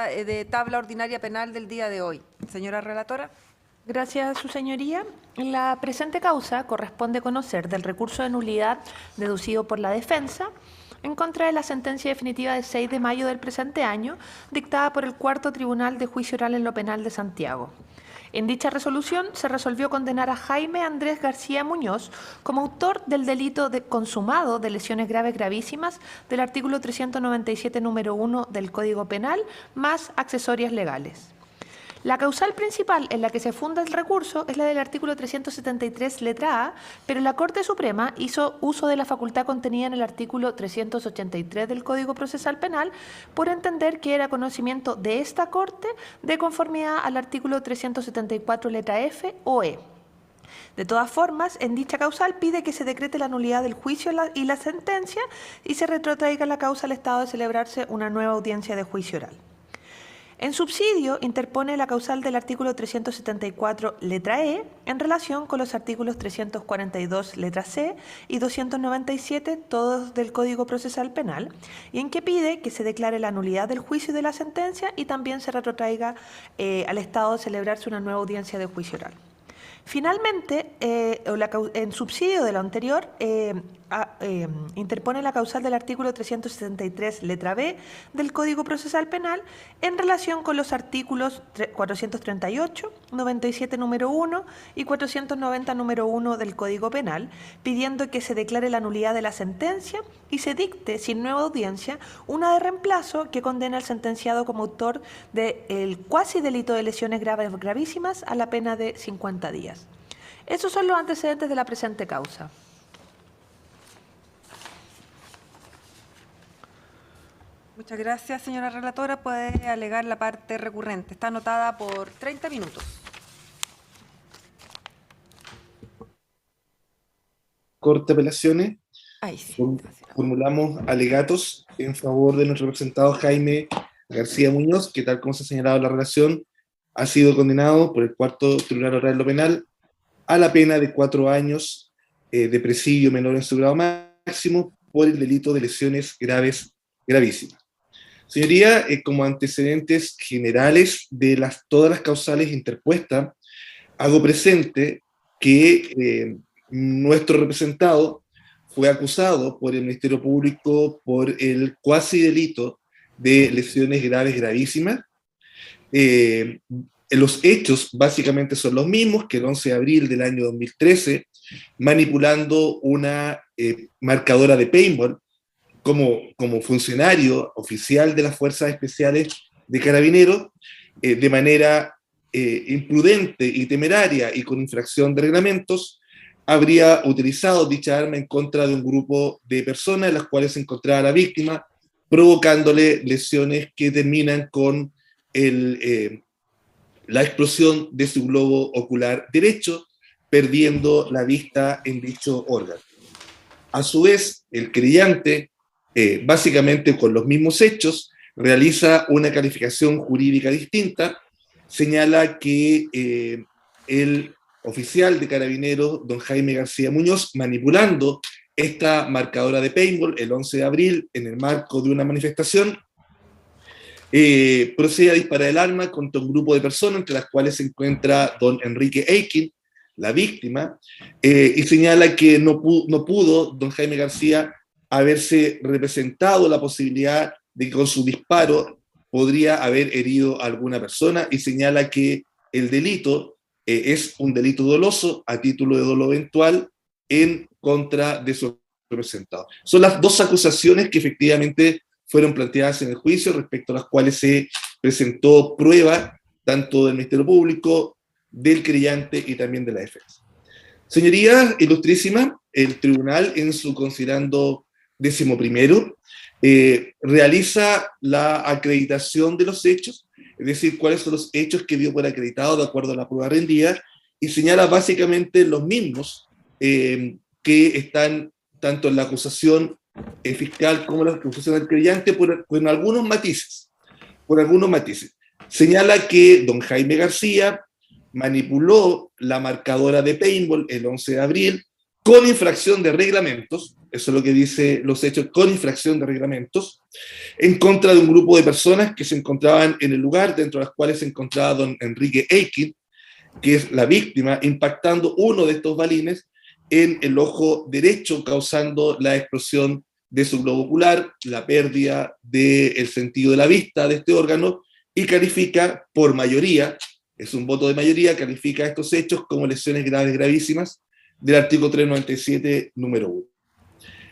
de tabla ordinaria penal del día de hoy. Señora relatora. Gracias, su señoría. La presente causa corresponde conocer del recurso de nulidad deducido por la defensa en contra de la sentencia definitiva de 6 de mayo del presente año, dictada por el Cuarto Tribunal de Juicio Oral en lo Penal de Santiago. En dicha resolución se resolvió condenar a Jaime Andrés García Muñoz como autor del delito consumado de lesiones graves gravísimas del artículo 397 número 1 del Código Penal, más accesorias legales. La causal principal en la que se funda el recurso es la del artículo 373, letra A, pero la Corte Suprema hizo uso de la facultad contenida en el artículo 383 del Código Procesal Penal por entender que era conocimiento de esta Corte de conformidad al artículo 374, letra F o E. De todas formas, en dicha causal pide que se decrete la nulidad del juicio y la sentencia y se retrotraiga la causa al estado de celebrarse una nueva audiencia de juicio oral. En subsidio, interpone la causal del artículo 374, letra E, en relación con los artículos 342, letra C, y 297, todos del Código Procesal Penal, y en que pide que se declare la nulidad del juicio y de la sentencia y también se retrotraiga al estado de celebrarse una nueva audiencia de juicio oral. Finalmente, en subsidio de lo anterior, interpone la causal del artículo 373, letra B, del Código Procesal Penal en relación con los artículos 438, 97 número 1 y 490 número 1 del Código Penal, pidiendo que se declare la nulidad de la sentencia y se dicte, sin nueva audiencia, una de reemplazo que condena al sentenciado como autor del cuasi delito de lesiones graves gravísimas a la pena de 50 días. Esos son los antecedentes de la presente causa. Muchas gracias, señora relatora. Puede alegar la parte recurrente. Está anotada por 30 minutos. Corte de Apelaciones. Ahí sí. Formulamos alegatos en favor de nuestro representado Jaime García Muñoz, que tal como se ha señalado en la relación, ha sido condenado por el Cuarto Tribunal Oral en lo Penal a la pena de 4 años de presidio menor en su grado máximo por el delito de lesiones graves gravísimas. Señoría, como antecedentes generales de todas las causales interpuestas, hago presente que nuestro representado fue acusado por el Ministerio Público por el cuasi delito de lesiones graves gravísimas. Los hechos básicamente son los mismos que el 11 de abril del año 2013, manipulando una marcadora de paintball como funcionario oficial de las Fuerzas Especiales de Carabineros, de manera imprudente y temeraria y con infracción de reglamentos, habría utilizado dicha arma en contra de un grupo de personas en las cuales se encontraba la víctima, provocándole lesiones que terminan con la explosión de su globo ocular derecho, perdiendo la vista en dicho órgano. A su vez, el querellante, básicamente con los mismos hechos, realiza una calificación jurídica distinta, señala que el oficial de Carabineros, don Jaime García Muñoz, manipulando esta marcadora de paintball el 11 de abril en el marco de una manifestación, procede a disparar el arma contra un grupo de personas, entre las cuales se encuentra don Enrique Eikin, la víctima, y señala que no pudo don Jaime García haberse representado la posibilidad de que con su disparo podría haber herido a alguna persona, y señala que el delito es un delito doloso a título de dolo eventual en contra de su representado. Son las dos acusaciones que efectivamente fueron planteadas en el juicio, respecto a las cuales se presentó prueba tanto del Ministerio Público, del querellante y también de la defensa. Señorías, ilustrísima, el tribunal, en su considerando 11º, realiza la acreditación de los hechos, es decir, cuáles son los hechos que dio por acreditado de acuerdo a la prueba rendida, y señala básicamente los mismos que están tanto en la acusación fiscal como la acusación del creyente, con algunos matices. Señala que don Jaime García manipuló la marcadora de paintball el 11 de abril con infracción de reglamentos, eso es lo que dice los hechos, con infracción de reglamentos, en contra de un grupo de personas que se encontraban en el lugar, dentro de las cuales se encontraba don Enrique Eikin, que es la víctima, impactando uno de estos balines en el ojo derecho, causando la explosión de su globo ocular, la pérdida del sentido de la vista de este órgano, y califica por mayoría, es un voto de mayoría, califica estos hechos como lesiones graves gravísimas del artículo 397, número 1.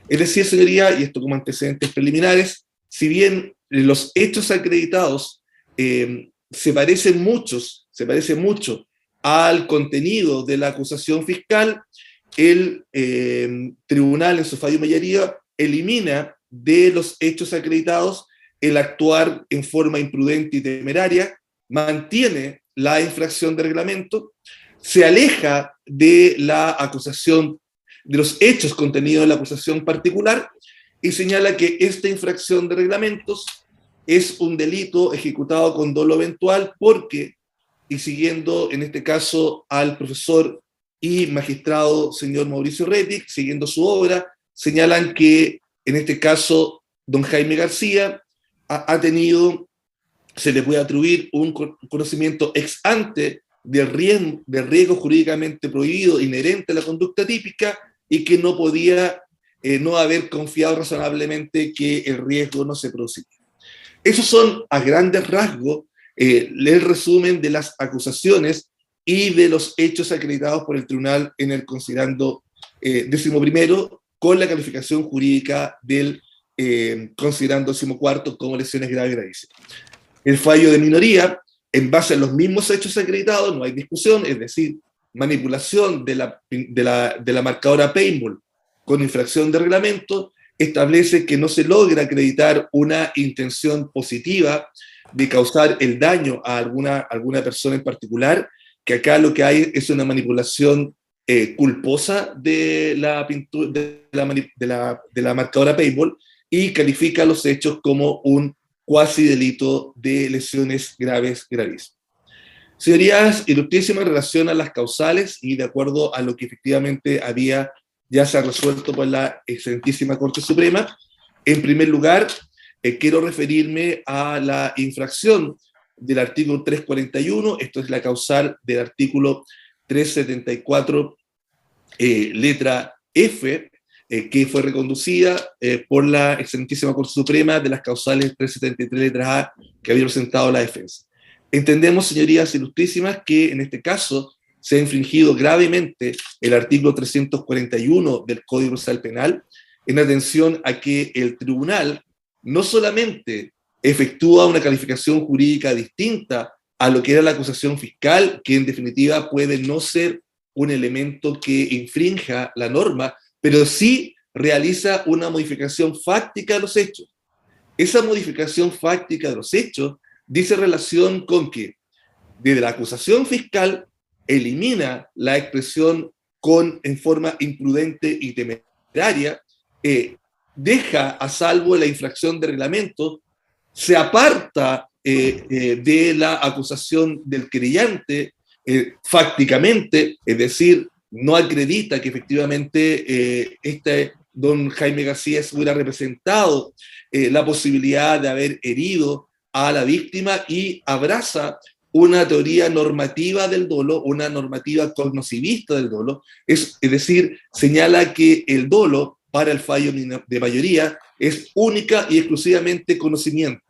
Es decir, señoría, y esto como antecedentes preliminares, si bien los hechos acreditados se parecen mucho al contenido de la acusación fiscal, el tribunal en su fallo mayoría elimina de los hechos acreditados el actuar en forma imprudente y temeraria, mantiene la infracción de reglamento, se aleja de la acusación, de los hechos contenidos en la acusación particular, y señala que esta infracción de reglamentos es un delito ejecutado con dolo eventual porque, y siguiendo en este caso al profesor y magistrado señor Mauricio Rettig, siguiendo su obra, señalan que en este caso don Jaime García ha tenido, se le puede atribuir un conocimiento ex ante del riesgo jurídicamente prohibido inherente a la conducta típica y que no podía no haber confiado razonablemente que el riesgo no se produciría. Esos son a grandes rasgos el resumen de las acusaciones y de los hechos acreditados por el tribunal en el considerando 11º con la calificación jurídica del considerando 14º como lesiones graves gravísimas. El fallo de minoría, en base a los mismos hechos acreditados, no hay discusión, es decir, manipulación de la marcadora paintball con infracción de reglamento, establece que no se logra acreditar una intención positiva de causar el daño a alguna persona en particular, que acá lo que hay es una manipulación culposa de la marcadora paintball y califica los hechos como un cuasi delito de lesiones graves gravísimas. Señorías, ilustrísimas en relación a las causales y de acuerdo a lo que efectivamente ya se ha resuelto por la excelentísima Corte Suprema, en primer lugar, quiero referirme a la infracción del artículo 341, esto es la causal del artículo 374, letra F, que fue reconducida por la excelentísima Corte Suprema de las causales 373, letra A, que había presentado la defensa. Entendemos, señorías ilustrísimas, que en este caso se ha infringido gravemente el artículo 341 del Código Procesal Penal, en atención a que el tribunal no solamente efectúa una calificación jurídica distinta a lo que era la acusación fiscal, que en definitiva puede no ser un elemento que infrinja la norma, pero sí realiza una modificación fáctica de los hechos. Esa modificación fáctica de los hechos dice relación con que desde la acusación fiscal elimina la expresión en forma imprudente y temeraria, deja a salvo la infracción de reglamento, se aparta de la acusación del querellante fácticamente, es decir, no acredita que efectivamente don Jaime García se hubiera representado la posibilidad de haber herido a la víctima y abraza una teoría normativa del dolo, una normativa cognoscivista del dolo, es decir, señala que el dolo para el fallo de mayoría es única y exclusivamente conocimiento.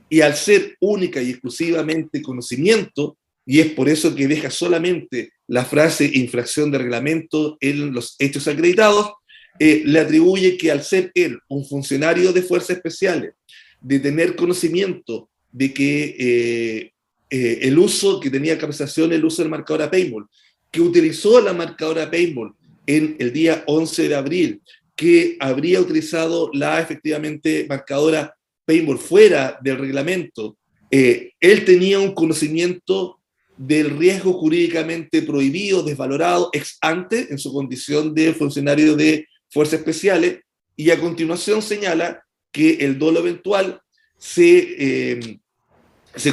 Y al ser única y exclusivamente conocimiento, y es por eso que deja solamente la frase infracción de reglamento en los hechos acreditados, le atribuye que al ser él un funcionario de fuerzas especiales, de tener conocimiento de que el uso que tenía capacitación, el uso del marcadora paintball, que utilizó la marcadora paintball en el día 11 de abril, que habría utilizado la efectivamente marcadora paintball fuera del reglamento, él tenía un conocimiento del riesgo jurídicamente prohibido, desvalorado, ex ante, en su condición de funcionario de fuerzas especiales, y a continuación señala que el dolo eventual se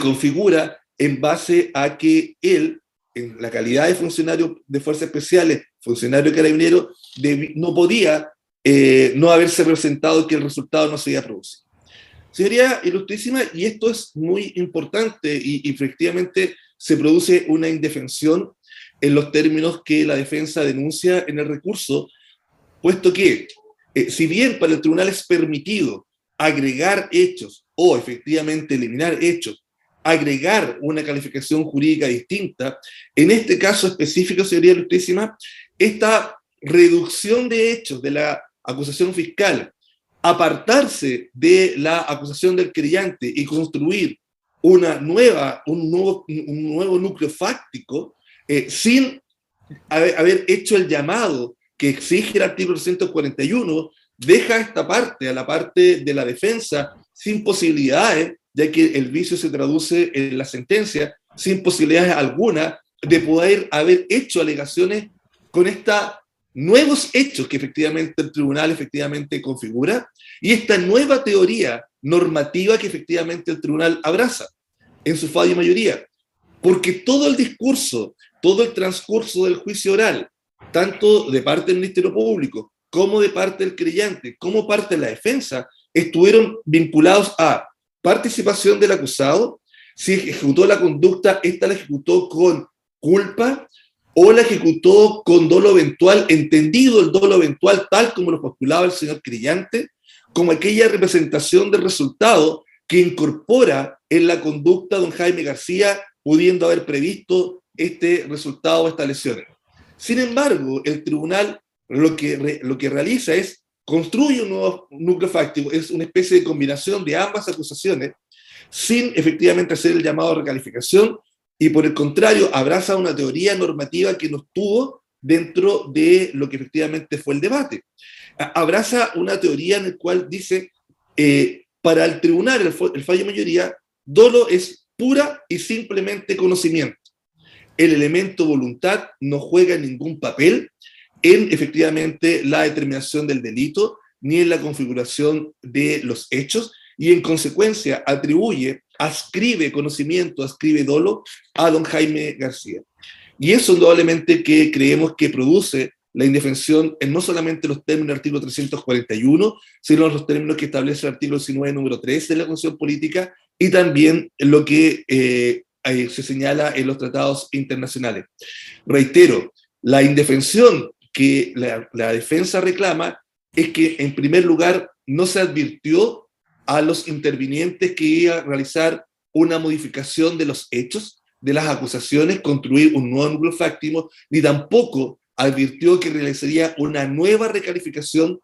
configura en base a que él, en la calidad de funcionario de fuerzas especiales, funcionario carabinero, no podía no haberse presentado que el resultado no se había producido. Señoría ilustrísima, y esto es muy importante, y efectivamente se produce una indefensión en los términos que la defensa denuncia en el recurso, puesto que, si bien para el tribunal es permitido agregar hechos o efectivamente eliminar hechos, agregar una calificación jurídica distinta, en este caso específico, señoría ilustrísima, esta reducción de hechos de la acusación fiscal, apartarse de la acusación del querellante y construir un nuevo núcleo fáctico, sin haber hecho el llamado que exige el artículo 141, deja esta parte, a la parte de la defensa, sin posibilidades, ya que el vicio se traduce en la sentencia, sin posibilidades alguna de poder haber hecho alegaciones con estos nuevos hechos que efectivamente el tribunal efectivamente configura, y esta nueva teoría normativa que efectivamente el tribunal abraza en su fallo mayoría. Porque todo el discurso, todo el transcurso del juicio oral, tanto de parte del Ministerio Público, como de parte del creyente, como parte de la defensa, estuvieron vinculados a participación del acusado, si ejecutó la conducta, esta la ejecutó con culpa, o la ejecutó con dolo eventual, entendido el dolo eventual tal como lo postulaba el señor creyente, como aquella representación del resultado que incorpora en la conducta don Jaime García, pudiendo haber previsto este resultado o estas lesiones. Sin embargo, el tribunal lo que realiza es construye un nuevo núcleo fáctico, es una especie de combinación de ambas acusaciones, sin efectivamente hacer el llamado a recalificación, y por el contrario, abraza una teoría normativa que no estuvo dentro de lo que efectivamente fue el debate. Abraza una teoría en la cual dice, para el tribunal, el fallo de mayoría, dolo es pura y simplemente conocimiento. El elemento voluntad no juega ningún papel en efectivamente la determinación del delito, ni en la configuración de los hechos, y en consecuencia ascribe conocimiento, ascribe dolo a don Jaime García. Y eso indudablemente que creemos que produce la indefensión en no solamente los términos del artículo 341, sino en los términos que establece el artículo 19, número 3 de la Constitución Política, y también en lo que se señala en los tratados internacionales. Reitero, la indefensión que la defensa reclama es que, en primer lugar, no se advirtió a los intervinientes que iba a realizar una modificación de los hechos, de las acusaciones, construir un nuevo núcleo fáctico, ni tampoco advirtió que realizaría una nueva recalificación,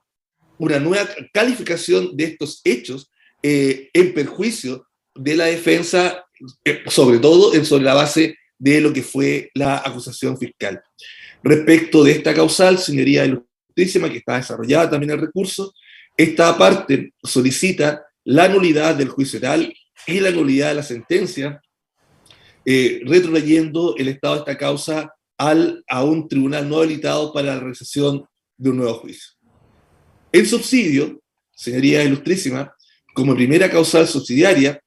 una nueva calificación de estos hechos en perjuicio de la defensa, sobre todo sobre la base de lo que fue la acusación fiscal. Respecto de esta causal, señoría ilustrísima, que está desarrollada también el recurso, esta parte solicita la nulidad del juicio oral y la nulidad de la sentencia, retrotrayendo el estado de esta causa a un tribunal no habilitado para la realización de un nuevo juicio. En subsidio, señoría ilustrísima, como primera causal subsidiaria,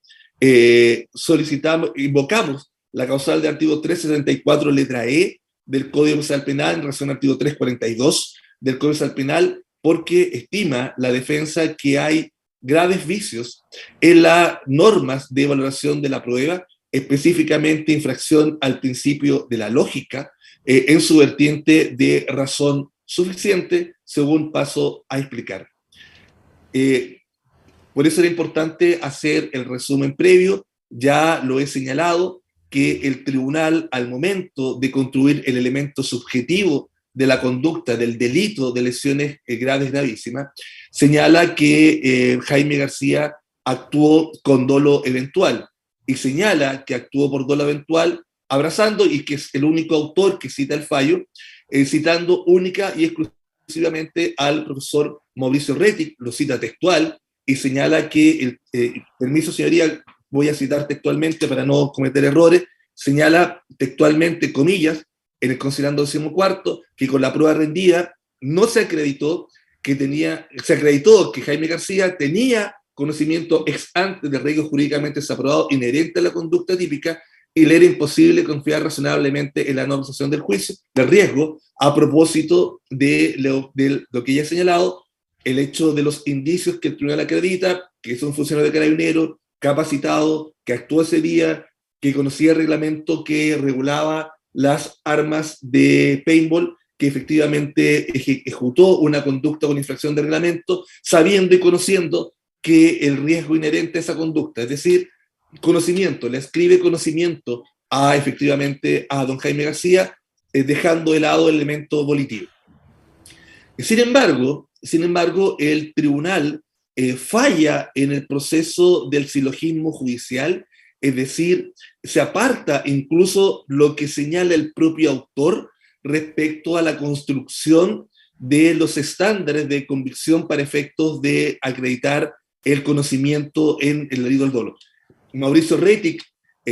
invocamos la causal del artículo 374, letra E, del Código Procesal Penal en relación al artículo 342 del Código Procesal Penal, porque estima la defensa que hay graves vicios en las normas de valoración de la prueba, específicamente infracción al principio de la lógica, en su vertiente de razón suficiente, según paso a explicar. Por eso era importante hacer el resumen previo. Ya lo he señalado, que el tribunal, al momento de construir el elemento subjetivo de la conducta del delito de lesiones graves gravísimas, señala que Jaime García actuó con dolo eventual, y señala que actuó por dolo eventual abrazando, y que es el único autor que cita el fallo, citando única y exclusivamente al profesor Mauricio Rettig, lo cita textual, y señala que, permiso señoría, voy a citar textualmente para no cometer errores, señala textualmente, comillas, en el considerando 14º, que con la prueba rendida no se acreditó se acreditó que Jaime García tenía conocimiento ex ante del riesgo jurídicamente desaprobado inherente a la conducta típica, y le era imposible confiar razonablemente en la no observación del juicio, del riesgo, a propósito de lo que ya he señalado, el hecho de los indicios que el tribunal acredita, que es un funcionario de Carabineros capacitado, que actuó ese día, que conocía el reglamento que regulaba las armas de paintball, que efectivamente ejecutó una conducta con infracción de reglamento, sabiendo y conociendo que el riesgo inherente a esa conducta, es decir, conocimiento, le escribe conocimiento efectivamente a don Jaime García, dejando de lado el elemento volitivo. Sin embargo, el tribunal falla en el proceso del silogismo judicial, es decir, se aparta incluso lo que señala el propio autor respecto a la construcción de los estándares de convicción para efectos de acreditar el conocimiento en el delito del dolo. Mauricio Rettig,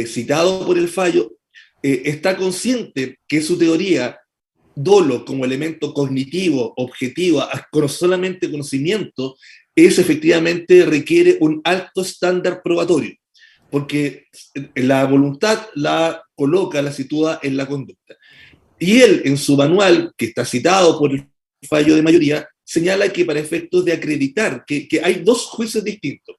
citado por el fallo, está consciente que su teoría dolo como elemento cognitivo, objetivo, solamente conocimiento, efectivamente requiere un alto estándar probatorio, porque la voluntad la coloca, la sitúa en la conducta. Y él, en su manual, que está citado por el fallo de mayoría, señala que para efectos de acreditar, que hay dos juicios distintos.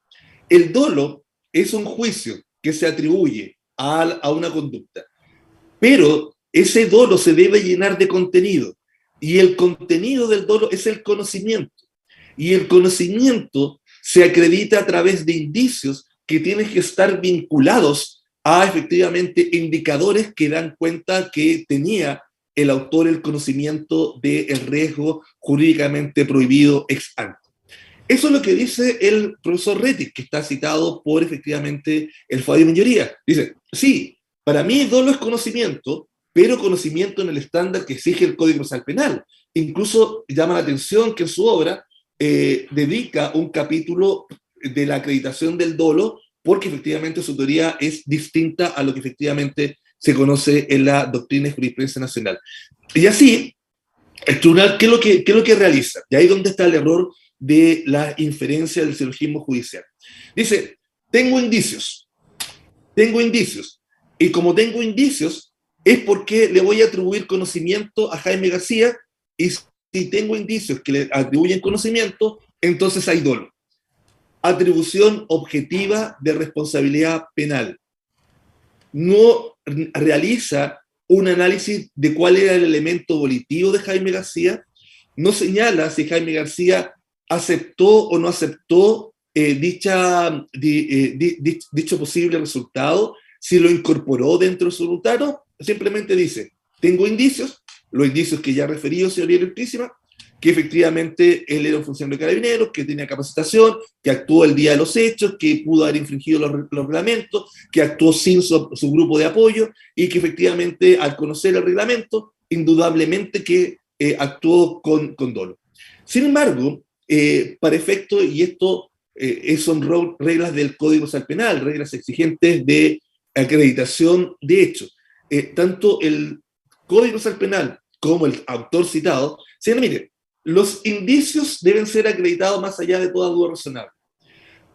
El dolo es un juicio que se atribuye a una conducta, pero ese dolo se debe llenar de contenido, y el contenido del dolo es el conocimiento, y el conocimiento se acredita a través de indicios que tienen que estar vinculados a efectivamente indicadores que dan cuenta que tenía el autor el conocimiento del riesgo jurídicamente prohibido ex ante. Eso es lo que dice el profesor Rettig, que está citado por efectivamente el fallo de mayoría. Dice, sí, para mí dolo es conocimiento, pero conocimiento en el estándar que exige el Código Procesal Penal. Incluso llama la atención que en su obra dedica un capítulo de la acreditación del dolo, porque efectivamente su teoría es distinta a lo que efectivamente se conoce en la doctrina y jurisprudencia nacional. Y así, el tribunal, ¿qué es lo que realiza? Y ahí es donde está el error de la inferencia del silogismo judicial. Dice, tengo indicios, y como tengo indicios, es porque le voy a atribuir conocimiento a Jaime García, y si tengo indicios que le atribuyen conocimiento, entonces hay dolo. Atribución objetiva de responsabilidad penal. No realiza un análisis de cuál era el elemento volitivo de Jaime García, no señala si Jaime García aceptó o no aceptó dicho posible resultado, si lo incorporó dentro de su voluntad, no, simplemente dice, tengo indicios, los indicios que ya ha referido, señoría ilustrísima, que efectivamente él era un funcionario de Carabineros, que tenía capacitación, que actuó el día de los hechos, que pudo haber infringido los reglamentos, que actuó sin su grupo de apoyo, y que efectivamente al conocer el reglamento, indudablemente que actuó con dolo. Sin embargo, para efecto, y esto son reglas del Código Procesal Penal, reglas exigentes de acreditación de hechos, tanto el Código Procesal Penal como el autor citado, mire, los indicios deben ser acreditados más allá de toda duda razonable.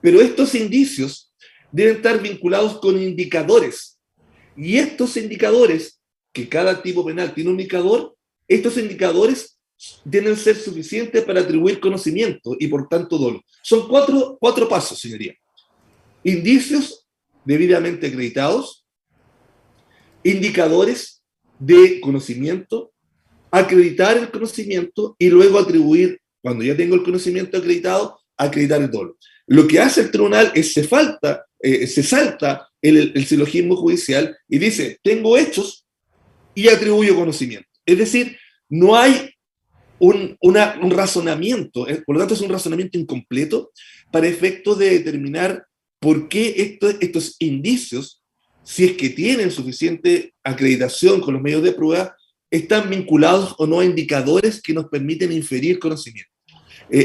Pero estos indicios deben estar vinculados con indicadores. Y estos indicadores, que cada tipo penal tiene un indicador, estos indicadores deben ser suficientes para atribuir conocimiento y por tanto dolo. Son cuatro pasos, señoría. Indicios debidamente acreditados, indicadores de conocimiento, acreditar el conocimiento y luego atribuir, cuando ya tengo el conocimiento acreditado, acreditar el dolo. Lo que hace el tribunal es se salta el silogismo judicial y dice, tengo hechos y atribuyo conocimiento. Es decir, no hay un razonamiento, por lo tanto es un razonamiento incompleto para efectos de determinar por qué estos indicios, si es que tienen suficiente acreditación con los medios de prueba, están vinculados o no a indicadores que nos permiten inferir conocimiento.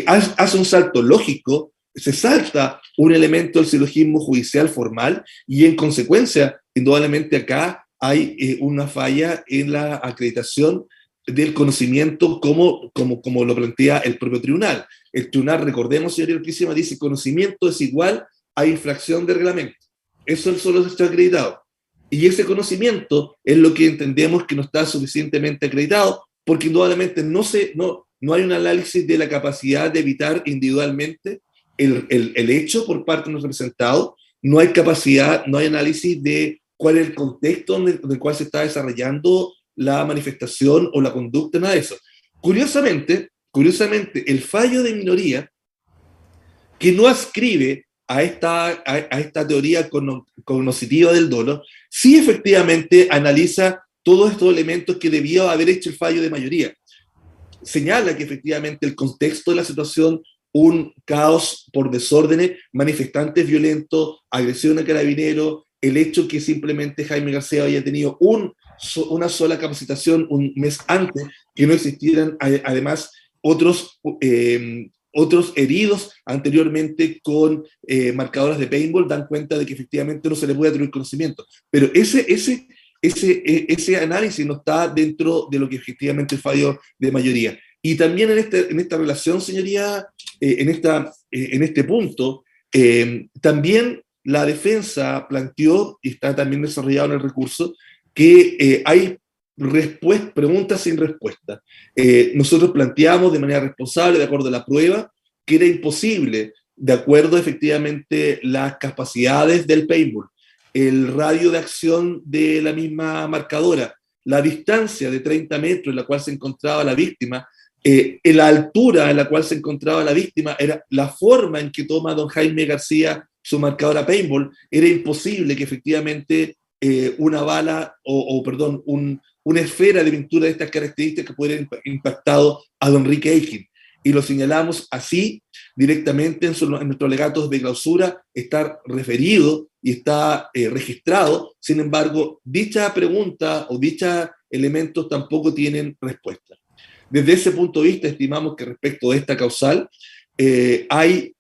Hace un salto lógico, se salta un elemento del silogismo judicial formal y en consecuencia, indudablemente acá hay una falla en la acreditación del conocimiento como lo plantea el propio tribunal. El tribunal, recordemos, señoría ilustrísima, dice conocimiento es igual a infracción de reglamento. Eso solo está acreditado. Y ese conocimiento es lo que entendemos que no está suficientemente acreditado, porque indudablemente no no hay un análisis de la capacidad de evitar individualmente el hecho por parte de los representados, no hay capacidad, no hay análisis de cuál es el contexto en el cual se está desarrollando la manifestación o la conducta, nada de eso. Curiosamente, el fallo de minoría, que no ascribe a esta teoría cognoscitiva del dolo, sí efectivamente analiza todos estos elementos que debió haber hecho el fallo de mayoría. Señala que efectivamente el contexto de la situación, un caos por desórdenes, manifestantes violentos, agresión a carabineros, el hecho que simplemente Jaime García había tenido una sola capacitación un mes antes, que no existieran además otros heridos anteriormente con marcadores de paintball, dan cuenta de que efectivamente no se le puede atribuir conocimiento. Pero ese análisis no está dentro de lo que efectivamente es fallo de mayoría. Y también en esta relación, señoría, en este punto, también la defensa planteó, y está también desarrollado en el recurso, que hay preguntas sin respuesta. Nosotros planteamos de manera responsable, de acuerdo a la prueba, que era imposible, de acuerdo efectivamente las capacidades del paintball, el radio de acción de la misma marcadora, la distancia de 30 metros en la cual se encontraba la víctima, la altura en la cual se encontraba la víctima, era la forma en que toma don Jaime García su marcadora paintball, era imposible que efectivamente una bala, una esfera de pintura de estas características pudiera haber impactado a don Enrique Eiching. Y lo señalamos así directamente en nuestros alegatos de clausura, está referido y está registrado. Sin embargo, dicha pregunta o dichos elementos tampoco tienen respuesta. Desde ese punto de vista, estimamos que respecto de esta causal hay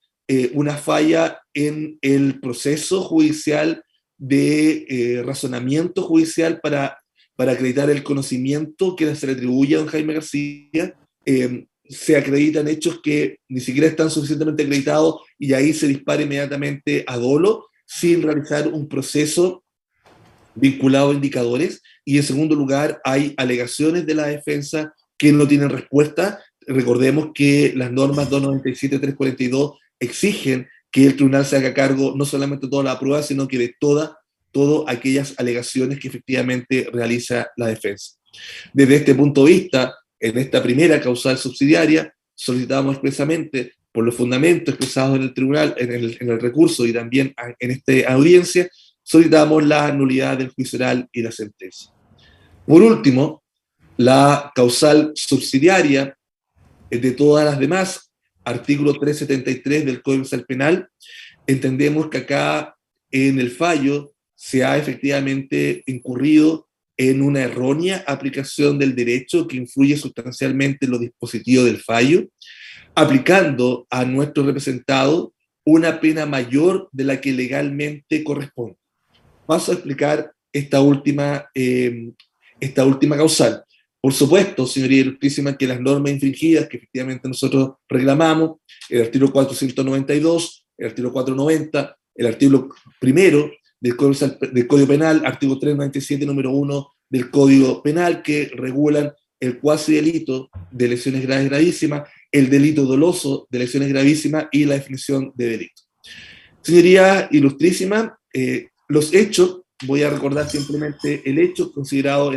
una falla en el proceso judicial de razonamiento judicial para acreditar el conocimiento que se le atribuye a don Jaime García. Se acreditan hechos que ni siquiera están suficientemente acreditados y ahí se dispara inmediatamente a dolo sin realizar un proceso vinculado a indicadores. Y en segundo lugar, hay alegaciones de la defensa que no tienen respuesta. Recordemos que las normas 297-342 exigen que el tribunal se haga cargo no solamente de toda la prueba, sino que de todas aquellas alegaciones que efectivamente realiza la defensa. Desde este punto de vista, en esta primera causal subsidiaria, solicitamos expresamente, por los fundamentos expresados en el tribunal, en el recurso y también en esta audiencia, solicitamos la nulidad del juicio oral y la sentencia. Por último, la causal subsidiaria de todas las demás, artículo 373 del Código Procesal Penal, entendemos que acá en el fallo se ha efectivamente incurrido en una errónea aplicación del derecho que influye sustancialmente en los dispositivos del fallo, aplicando a nuestro representado una pena mayor de la que legalmente corresponde. Paso a explicar esta última causal. Por supuesto, señoría ilustrísima, que las normas infringidas que efectivamente nosotros reclamamos, el artículo 492, el artículo 490, el artículo primero del Código Penal, artículo 397, número 1 del Código Penal, que regulan el cuasi delito de lesiones graves gravísimas, el delito doloso de lesiones gravísimas y la definición de delito. Señoría ilustrísima, los hechos, voy a recordar simplemente el hecho considerado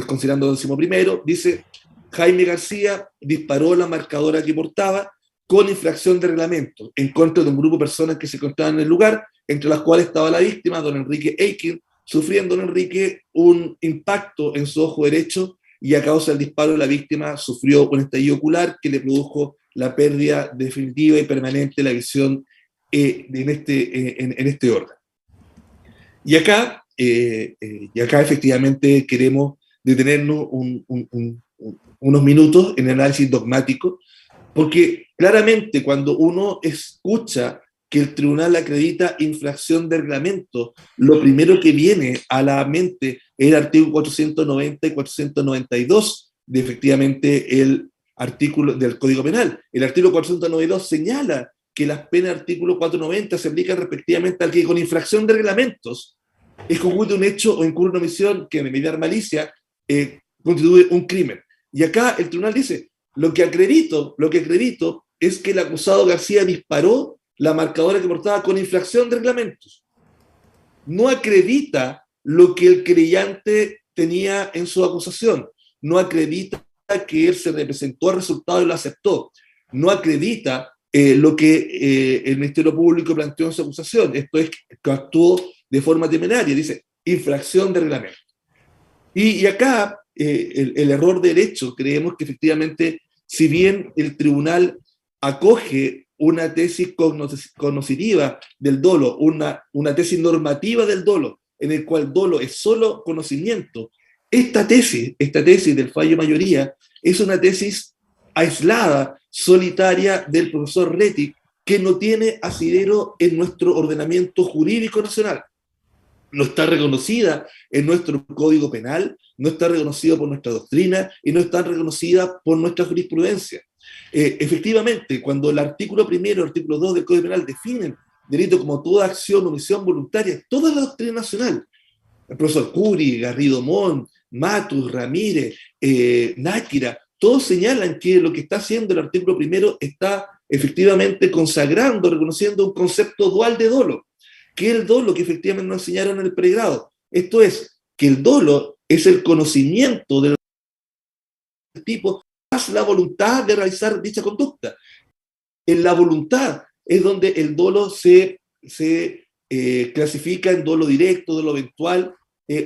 considerando 11º, dice: Jaime García disparó la marcadora que portaba con infracción de reglamento en contra de un grupo de personas que se encontraban en el lugar, entre las cuales estaba la víctima, don Enrique Eiching, sufriendo don Enrique un impacto en su ojo derecho y a causa del disparo la víctima sufrió un estallido ocular que le produjo la pérdida definitiva y permanente de la visión en este órgano. Y acá efectivamente queremos detenernos unos minutos en el análisis dogmático, porque claramente cuando uno escucha que el tribunal acredita infracción de reglamento, lo primero que viene a la mente es el artículo 490 y 492 de efectivamente el artículo del Código Penal. El artículo 492 señala que las penas del artículo 490 se aplican respectivamente al que con infracción de reglamentos ejecuta un hecho o incurre una omisión que de mediar malicia constituye un crimen. Y acá el tribunal dice, Lo que acredito es que el acusado García disparó la marcadora que portaba con infracción de reglamentos. No acredita lo que el querellante tenía en su acusación. No acredita que él se representó al resultado y lo aceptó. No acredita lo que el Ministerio Público planteó en su acusación. Esto es que actuó de forma temeraria. Dice, infracción de reglamento. Y acá el error de derecho, creemos que efectivamente, si bien el tribunal acoge una tesis cognoscitiva del dolo, una tesis normativa del dolo, en el cual dolo es solo conocimiento, esta tesis del fallo mayoría es una tesis aislada, solitaria del profesor Rettig, que no tiene asidero en nuestro ordenamiento jurídico nacional. No está reconocida en nuestro Código Penal, no está reconocida por nuestra doctrina y no está reconocida por nuestra jurisprudencia. Efectivamente, cuando el artículo 1 y el artículo 2 del Código Penal definen delito como toda acción o omisión voluntaria, toda la doctrina nacional, el profesor Curi, Garrido Mon, Matus, Ramírez, Náquira, todos señalan que lo que está haciendo el artículo 1 está efectivamente consagrando, reconociendo un concepto dual de dolo, que es el dolo que efectivamente nos enseñaron en el pregrado. Esto es, que el dolo es el conocimiento del tipo más la voluntad de realizar dicha conducta. En la voluntad es donde el dolo se clasifica en dolo directo, dolo eventual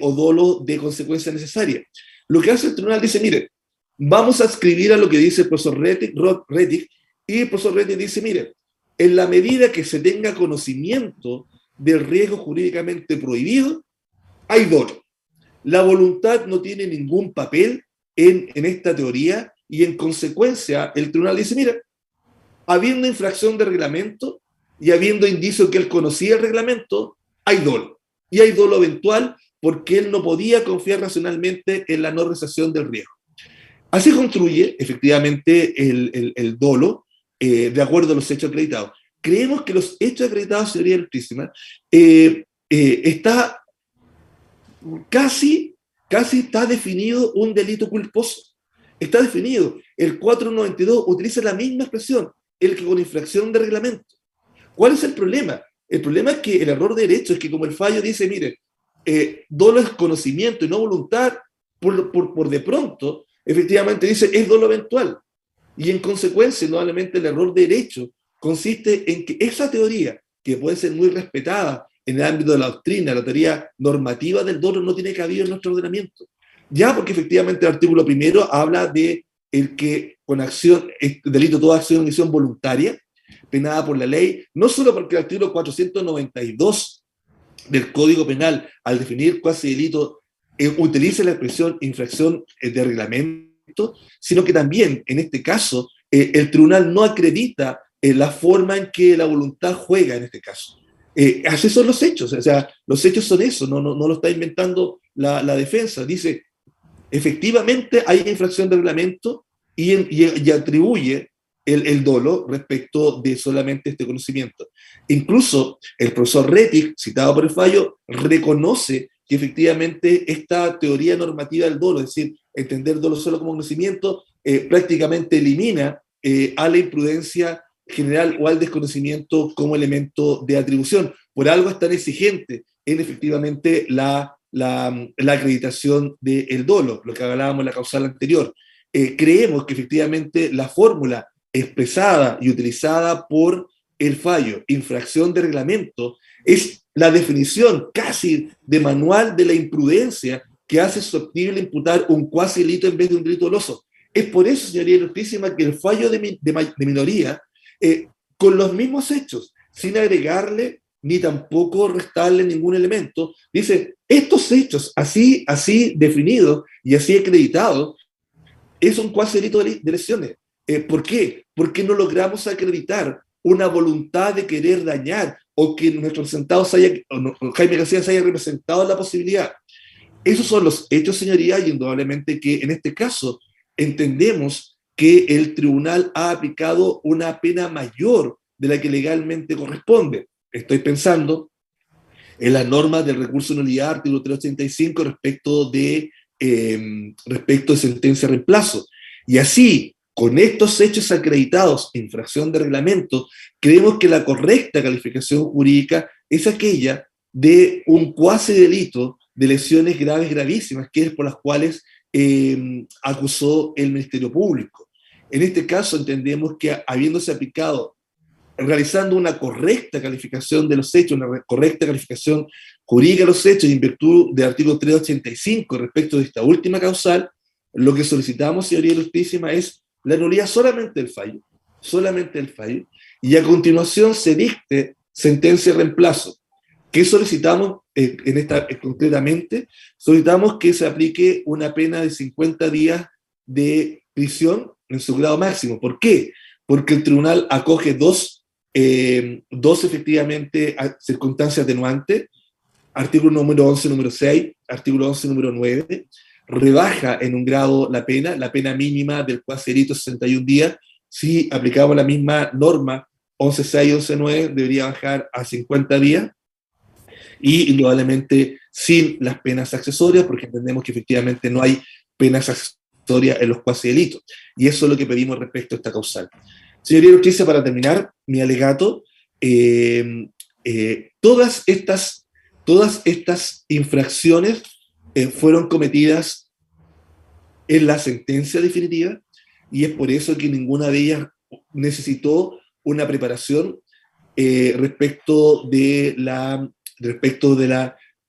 o dolo de consecuencia necesaria. Lo que hace el tribunal dice, mire, vamos a escribir a lo que dice el profesor Rettig, y el profesor Rettig dice, mire, en la medida que se tenga conocimiento del riesgo jurídicamente prohibido, hay dolo. La voluntad no tiene ningún papel en esta teoría y en consecuencia el tribunal dice, mira, habiendo infracción de reglamento y habiendo indicio que él conocía el reglamento, hay dolo. Y hay dolo eventual porque él no podía confiar racionalmente en la no realización del riesgo. Así construye efectivamente el dolo de acuerdo a los hechos acreditados. Creemos que los hechos acreditados, señoría ilustrísima, está casi está definido un delito culposo. Está definido. El 492 utiliza la misma expresión, el que con infracción de reglamento. ¿Cuál es el problema? El problema es que el error de derecho es que como el fallo dice, mire, dolo es conocimiento y no voluntad, por de pronto, efectivamente dice, es dolo eventual. Y en consecuencia, nuevamente, el error de derecho consiste en que esa teoría, que puede ser muy respetada en el ámbito de la doctrina, la teoría normativa del dolo, no tiene cabida en nuestro ordenamiento. Ya porque efectivamente el artículo 1 habla de el que con acción, delito toda acción o omisión voluntaria, penada por la ley, no solo porque el artículo 492 del Código Penal, al definir cuasi delito, utiliza la expresión infracción de reglamento, sino que también, en este caso, el tribunal no acredita la forma en que la voluntad juega en este caso. Así son los hechos, o sea, los hechos son eso, no lo está inventando la defensa. Dice, efectivamente hay infracción de reglamento y atribuye el dolo respecto de solamente este conocimiento. Incluso el profesor Rettig, citado por el fallo, reconoce que efectivamente esta teoría normativa del dolo, es decir, entender dolo solo como conocimiento, prácticamente elimina a la imprudencia general o al desconocimiento como elemento de atribución. Por algo es tan exigente en efectivamente la acreditación del dolo, lo que hablábamos en la causal anterior. Creemos que efectivamente la fórmula expresada y utilizada por el fallo, infracción de reglamento, es la definición casi de manual de la imprudencia que hace susceptible imputar un cuasi delito en vez de un delito doloso. Es por eso, señoría ilustrísima, que el fallo de minoría, con los mismos hechos, sin agregarle ni tampoco restarle ningún elemento, dice, estos hechos así definidos y así acreditados, es un cuasi delito de lesiones. ¿Por qué? Porque no logramos acreditar una voluntad de querer dañar o que nuestro representado Jaime García se haya representado la posibilidad. Esos son los hechos, señoría, y indudablemente que en este caso entendemos que el tribunal ha aplicado una pena mayor de la que legalmente corresponde. Estoy pensando en las normas del recurso de nulidad, artículo 385, respecto de sentencia de reemplazo. Y así con estos hechos acreditados, infracción de reglamento, creemos que la correcta calificación jurídica es aquella de un cuasi delito de lesiones graves, gravísimas, que es por las cuales acusó el Ministerio Público. En este caso entendemos que habiéndose aplicado, realizando una correcta calificación de los hechos, una correcta calificación jurídica de los hechos, en virtud del artículo 385 respecto de esta última causal, lo que solicitamos, señoría ilustrísima, es la nulidad solamente del fallo, y a continuación se dicte sentencia de reemplazo. ¿Qué solicitamos concretamente? Solicitamos que se aplique una pena de 50 días de prisión en su grado máximo. ¿Por qué? Porque el tribunal acoge dos efectivamente circunstancias atenuantes, artículo número 11, número 6, artículo 11, número 9, rebaja en un grado la pena mínima del cuasi delito 61 días. Si aplicamos la misma norma 11.6 y 11.9, debería bajar a 50 días, y indudablemente sin las penas accesorias, porque entendemos que efectivamente no hay penas accesorias en los cuasi delitos. Y eso es lo que pedimos respecto a esta causal. Señoría Justicia, para terminar mi alegato, todas estas infracciones fueron cometidas en la sentencia definitiva, y es por eso que ninguna de ellas necesitó una preparación respecto de la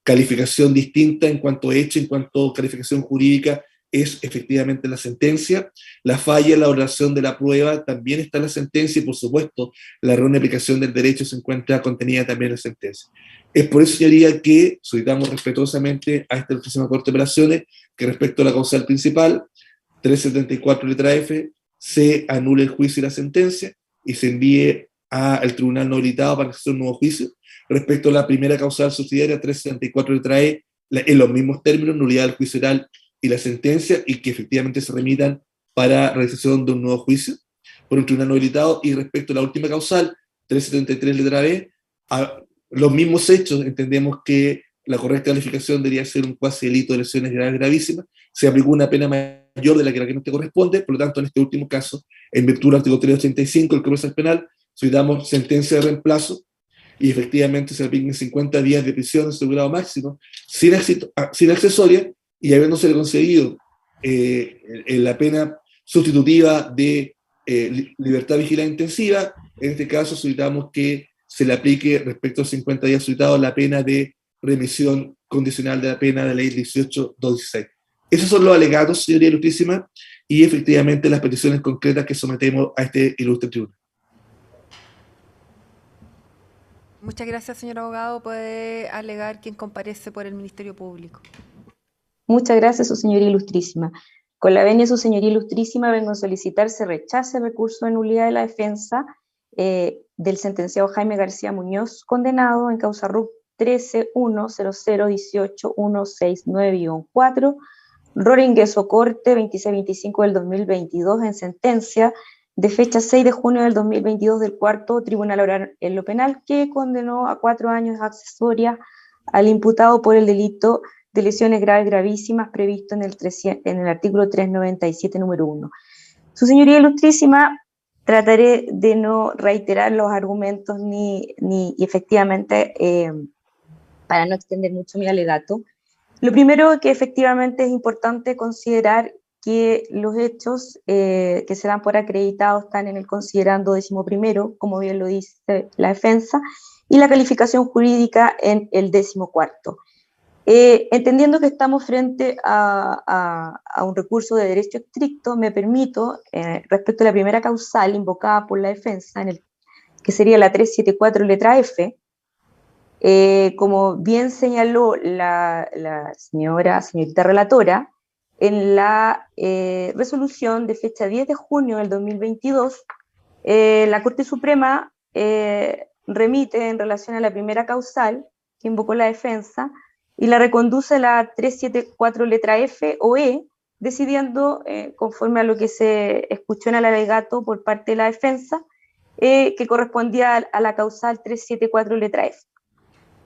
calificación distinta en cuanto a hecho, en cuanto a calificación jurídica, es efectivamente la sentencia. La falla en la oración de la prueba también está en la sentencia, y por supuesto la errónea aplicación del derecho se encuentra contenida también en la sentencia. Es por eso, señoría, que solicitamos respetuosamente a esta Ilustrísima Corte de Apelaciones que respecto a la causal principal, 374 letra F, se anule el juicio y la sentencia y se envíe al tribunal no habilitado para hacer un nuevo juicio. Respecto a la primera causal subsidiaria, 374 letra E, en los mismos términos, nulidad del juicio oral y la sentencia, y que efectivamente se remitan para realización de un nuevo juicio por un tribunal no habilitado. Y respecto a la última causal, 373 letra B, a los mismos hechos, entendemos que la correcta calificación debería ser un cuasi delito de lesiones graves gravísimas. Se aplicó una pena mayor de la que realmente corresponde, por lo tanto, en este último caso, en virtud del artículo 385 del Código Procesal Penal, solicitamos sentencia de reemplazo y efectivamente se apliquen 50 días de prisión en su grado máximo, sin accesoria, y habiéndose conseguido la pena sustitutiva de libertad vigilada intensiva. En este caso solicitamos que se le aplique respecto a los 50 días solicitados la pena de remisión condicional de la pena de la ley 18.216. Esos son los alegatos, señoría ilustrísima, y efectivamente las peticiones concretas que sometemos a este ilustre tribunal. Muchas gracias, señor abogado. Puede alegar quien comparece por el Ministerio Público. Muchas gracias, su señoría ilustrísima. Con la venia de su señoría ilustrísima, vengo a solicitar se rechace el recurso de nulidad de la defensa del sentenciado Jaime García Muñoz, condenado en causa RUC 13-10018-169-4, ROR ingreso corte 2625 del 2022, en sentencia de fecha 6 de junio del 2022 del Cuarto Tribunal Oral en lo Penal, que condenó a 4 años accesorias al imputado por el delito de lesiones graves gravísimas previsto en el artículo 397, número 1. Su señoría ilustrísima, trataré de no reiterar los argumentos ni efectivamente, para no extender mucho mi alegato. Lo primero que efectivamente es importante considerar que los hechos que se dan por acreditados están en el considerando 11º, como bien lo dice la defensa, y la calificación jurídica en el 14º. Entendiendo que estamos frente a un recurso de derecho estricto, me permito, respecto a la primera causal invocada por la defensa, que sería la 374 letra F, como bien señaló la señorita relatora, en la resolución de fecha 10 de junio del 2022, la Corte Suprema remite en relación a la primera causal que invocó la defensa y la reconduce a la 374 letra F o E, decidiendo, conforme a lo que se escuchó en el alegato por parte de la defensa, que correspondía a la causal 374 letra F.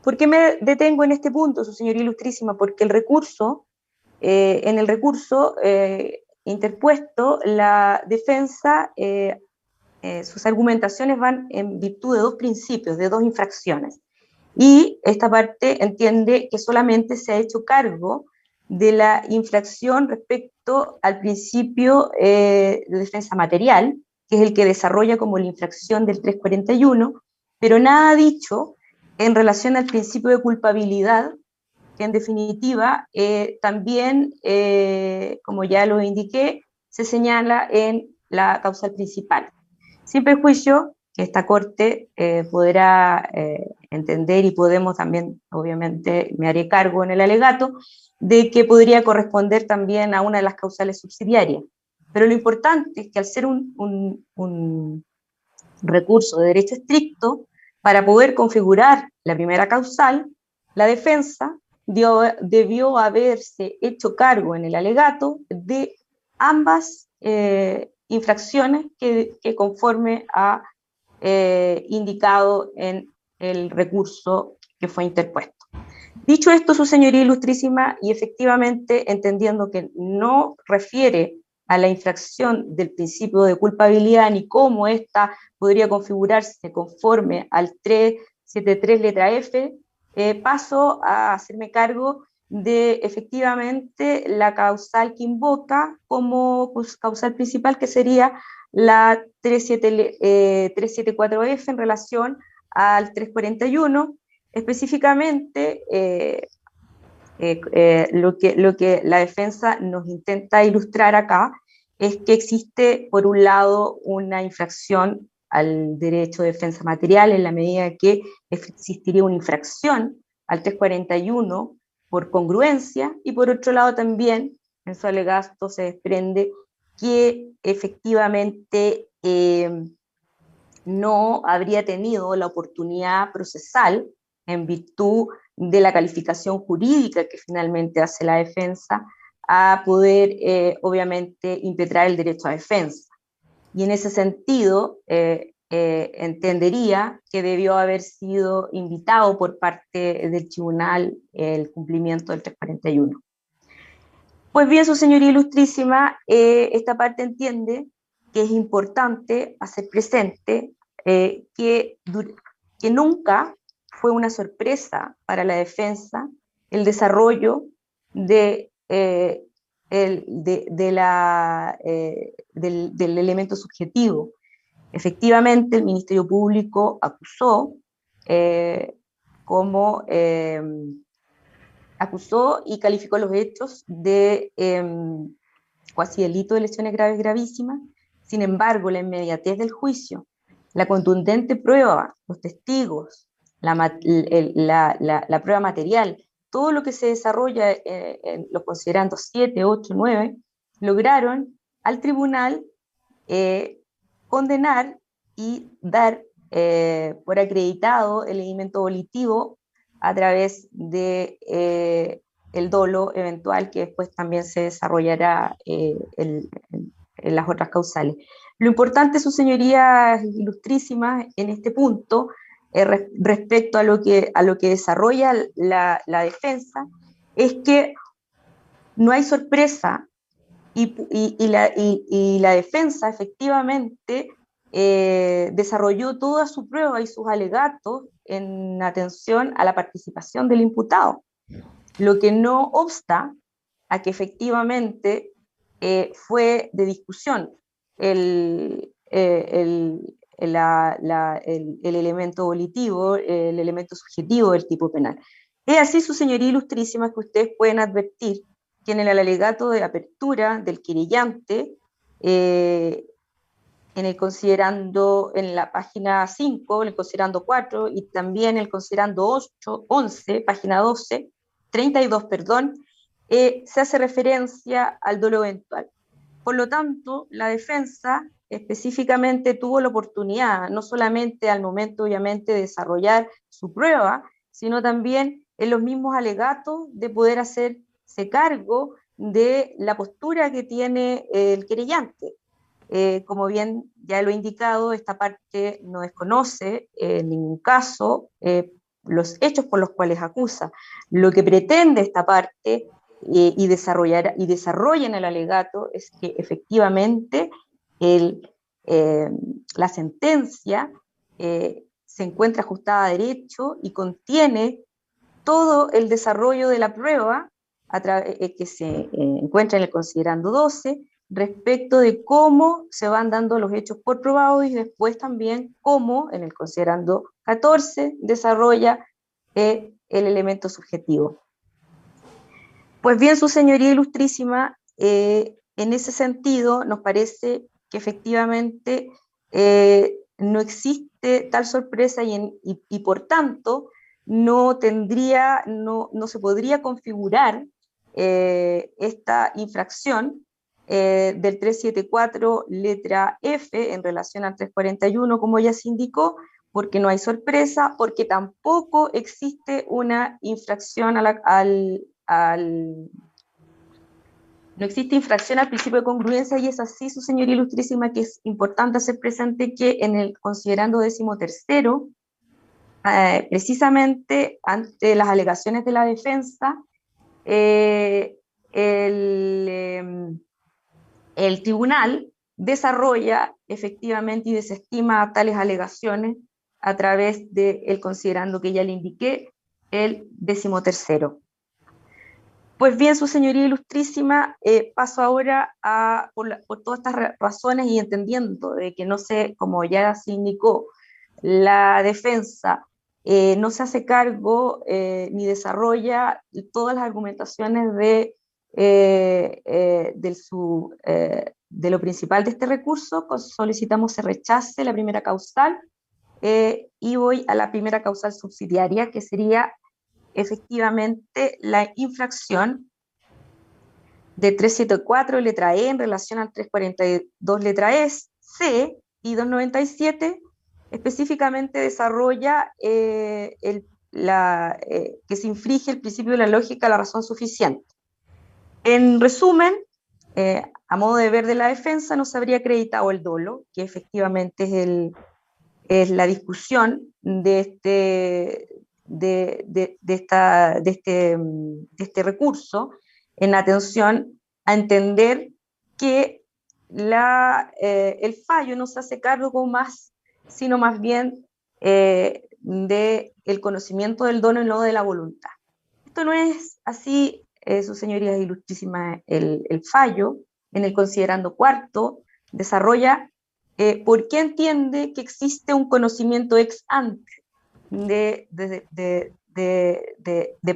¿Por qué me detengo en este punto, su señoría ilustrísima? Porque el recurso, en el recurso interpuesto, la defensa, sus argumentaciones van en virtud de dos principios, de dos infracciones. Y esta parte entiende que solamente se ha hecho cargo de la infracción respecto al principio de defensa material, que es el que desarrolla como la infracción del 341, pero nada ha dicho en relación al principio de culpabilidad, que en definitiva también, como ya lo indiqué, se señala en la causal principal. Sin perjuicio que esta Corte podrá entender, y podemos también, obviamente, me haré cargo en el alegato, de que podría corresponder también a una de las causales subsidiarias. Pero lo importante es que al ser un recurso de derecho estricto, para poder configurar la primera causal, la defensa debió haberse hecho cargo en el alegato de ambas infracciones que conforme a indicado en el recurso que fue interpuesto. Dicho esto, su señoría ilustrísima, y efectivamente entendiendo que no refiere a la infracción del principio de culpabilidad ni cómo ésta podría configurarse conforme al 373 letra F, paso a hacerme cargo de efectivamente la causal que invoca como causal principal, que sería la 374F en relación al 341. Específicamente, lo que la defensa nos intenta ilustrar acá es que existe, por un lado, una infracción al derecho de defensa material en la medida que existiría una infracción al 341 por congruencia, y por otro lado también, en su alegato se desprende que efectivamente no habría tenido la oportunidad procesal en virtud de la calificación jurídica que finalmente hace la defensa a poder, obviamente, impetrar el derecho a defensa. Y en ese sentido, entendería que debió haber sido invitado por parte del tribunal el cumplimiento del 341. Pues bien, su señoría ilustrísima, esta parte entiende que es importante hacer presente que nunca fue una sorpresa para la defensa el desarrollo del elemento subjetivo. Efectivamente, el Ministerio Público acusó acusó y calificó los hechos de cuasi delito de lesiones graves gravísimas. Sin embargo, la inmediatez del juicio, la contundente prueba, los testigos, la prueba material, todo lo que se desarrolla en los considerandos 7, 8, 9, lograron al tribunal condenar y dar por acreditado el elemento volitivo a través de el dolo eventual, que después también se desarrollará en las otras causales. Lo importante, sus señorías ilustrísimas, en este punto, respecto a lo que desarrolla la defensa, es que no hay sorpresa y la defensa efectivamente desarrolló toda su prueba y sus alegatos en atención a la participación del imputado, lo que no obsta a que efectivamente fue de discusión el elemento volitivo, el elemento subjetivo del tipo penal. Es así, su señoría ilustrísima, que ustedes pueden advertir que en el alegato de apertura del querellante, en el considerando, en la página 5, en el considerando 4, y también el considerando 8, 11, página 12, 32, perdón, se hace referencia al dolo eventual. Por lo tanto, la defensa específicamente tuvo la oportunidad, no solamente al momento, obviamente, de desarrollar su prueba, sino también en los mismos alegatos de poder hacerse cargo de la postura que tiene el querellante. Como bien ya lo he indicado, esta parte no desconoce en ningún caso los hechos por los cuales acusa. Lo que pretende esta parte y desarrollan el alegato es que efectivamente la sentencia se encuentra ajustada a derecho y contiene todo el desarrollo de la prueba que se encuentra en el considerando 12 respecto de cómo se van dando los hechos por probados y después también cómo en el considerando 14 desarrolla el elemento subjetivo. Pues bien, su señoría ilustrísima, en ese sentido nos parece que efectivamente no existe tal sorpresa y por tanto no se podría configurar esta infracción del 374 letra F en relación al 341, como ya se indicó, porque no hay sorpresa, porque tampoco existe una infracción no existe infracción al principio de congruencia, y es así, su señoría ilustrísima, que es importante hacer presente que en el considerando 13º, precisamente ante las alegaciones de la defensa, el tribunal desarrolla efectivamente y desestima tales alegaciones a través del considerando que ya le indiqué, el 13º. Pues bien, su señoría ilustrísima, paso ahora por todas estas razones y entendiendo de que no se, como ya se indicó, la defensa no se hace cargo ni desarrolla todas las argumentaciones de lo principal de este recurso, solicitamos se rechace la primera causal y voy a la primera causal subsidiaria, que sería efectivamente la infracción de 374 letra E en relación al 342 letra E, C y 297 específicamente desarrolla que se infringe el principio de la lógica de la razón suficiente. En resumen, a modo de ver de la defensa, no se habría acreditado el dolo, que efectivamente es la discusión de este recurso, en atención a entender que el fallo no se hace cargo sino más bien del conocimiento del dono y no de la voluntad. Esto no es así, sus señorías ilustrísimas. El fallo, en el considerando cuarto, desarrolla por qué entiende que existe un conocimiento ex ante de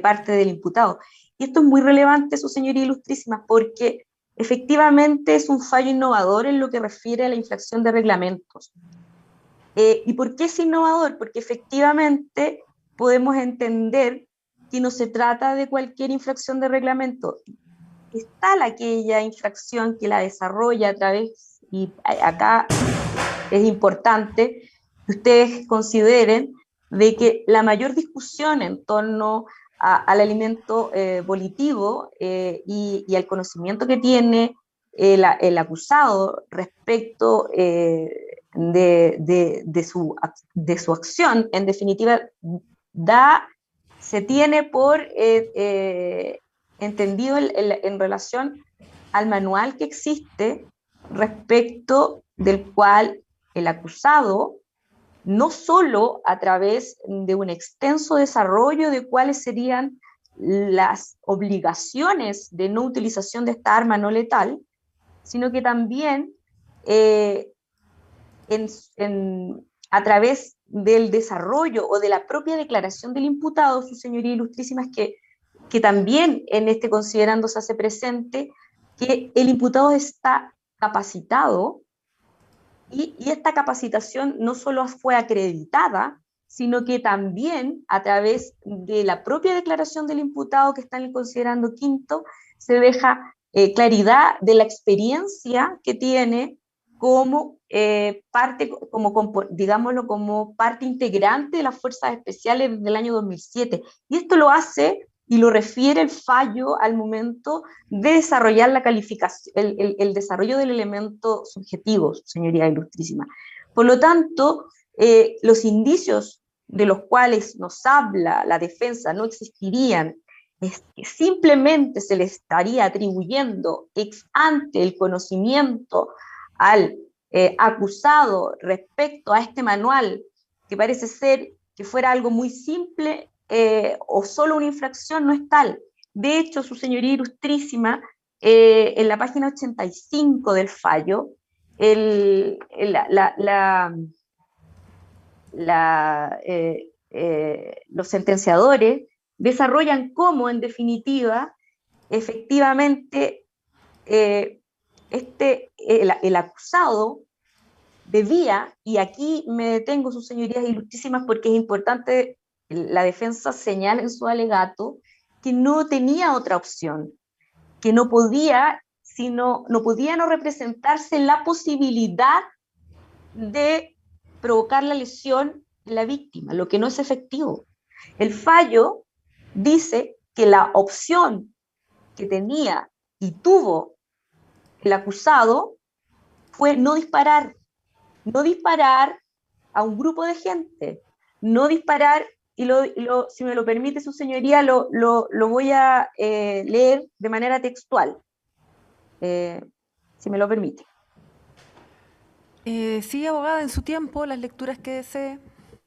parte del imputado. Y esto es muy relevante, su señoría ilustrísima, porque efectivamente es un fallo innovador en lo que refiere a la infracción de reglamentos. ¿Y por qué es innovador? Porque efectivamente podemos entender que no se trata de cualquier infracción de reglamento. Está aquella infracción que la desarrolla a través, y acá es importante que ustedes consideren de que la mayor discusión en torno al alimento volitivo y al conocimiento que tiene el acusado respecto de su acción, en definitiva, se tiene por entendido en relación al manual que existe respecto del cual el acusado, no solo a través de un extenso desarrollo de cuáles serían las obligaciones de no utilización de esta arma no letal, sino que también a través del desarrollo o de la propia declaración del imputado, su señoría ilustrísima, es que también en este considerando se hace presente que el imputado está capacitado, y esta capacitación no solo fue acreditada, sino que también a través de la propia declaración del imputado que está en el considerando quinto, se deja claridad de la experiencia que tiene como parte, digámoslo, como parte integrante de las fuerzas especiales desde el año 2007. Y esto lo hace y lo refiere el fallo al momento de desarrollar la calificación, el desarrollo del elemento subjetivo, señoría ilustrísima. Por lo tanto, los indicios de los cuales nos habla la defensa no existirían es que simplemente se le estaría atribuyendo ex ante el conocimiento al acusado respecto a este manual, que parece ser que fuera algo muy simple o solo una infracción, no es tal. De hecho, su señoría ilustrísima, en la página 85 del fallo, los sentenciadores desarrollan cómo, en definitiva, efectivamente, el acusado debía, y aquí me detengo, sus señorías ilustrísimas, porque es importante, la defensa señala en su alegato que no tenía otra opción, que no podía no representarse la posibilidad de provocar la lesión en la víctima, lo que no es efectivo. El fallo dice que la opción que tenía y tuvo el acusado fue no disparar a un grupo de gente, no disparar, y si me lo permite su señoría, lo voy a leer de manera textual, si me lo permite. Sí, abogada, en su tiempo, las lecturas que desee.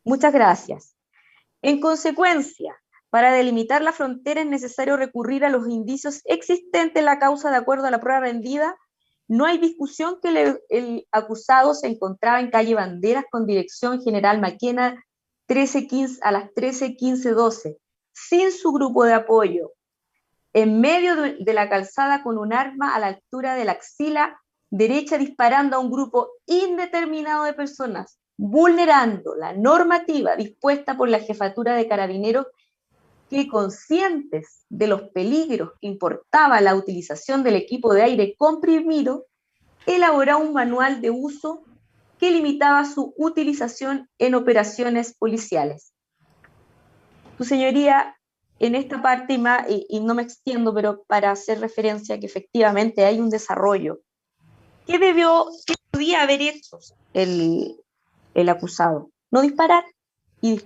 Muchas gracias. En consecuencia, para delimitar la frontera es necesario recurrir a los indicios existentes en la causa de acuerdo a la prueba rendida. No hay discusión que el acusado se encontraba en calle Banderas con dirección General Maquena a las 13:15:12, sin su grupo de apoyo, en medio de la calzada con un arma a la altura de la axila derecha, disparando a un grupo indeterminado de personas, vulnerando la normativa dispuesta por la Jefatura de Carabineros, que, conscientes de los peligros que importaba la utilización del equipo de aire comprimido, elaboró un manual de uso que limitaba su utilización en operaciones policiales. Su señoría, en esta parte, y no me extiendo, pero para hacer referencia a que efectivamente hay un desarrollo. ¿Qué podía haber hecho el acusado? No disparar, y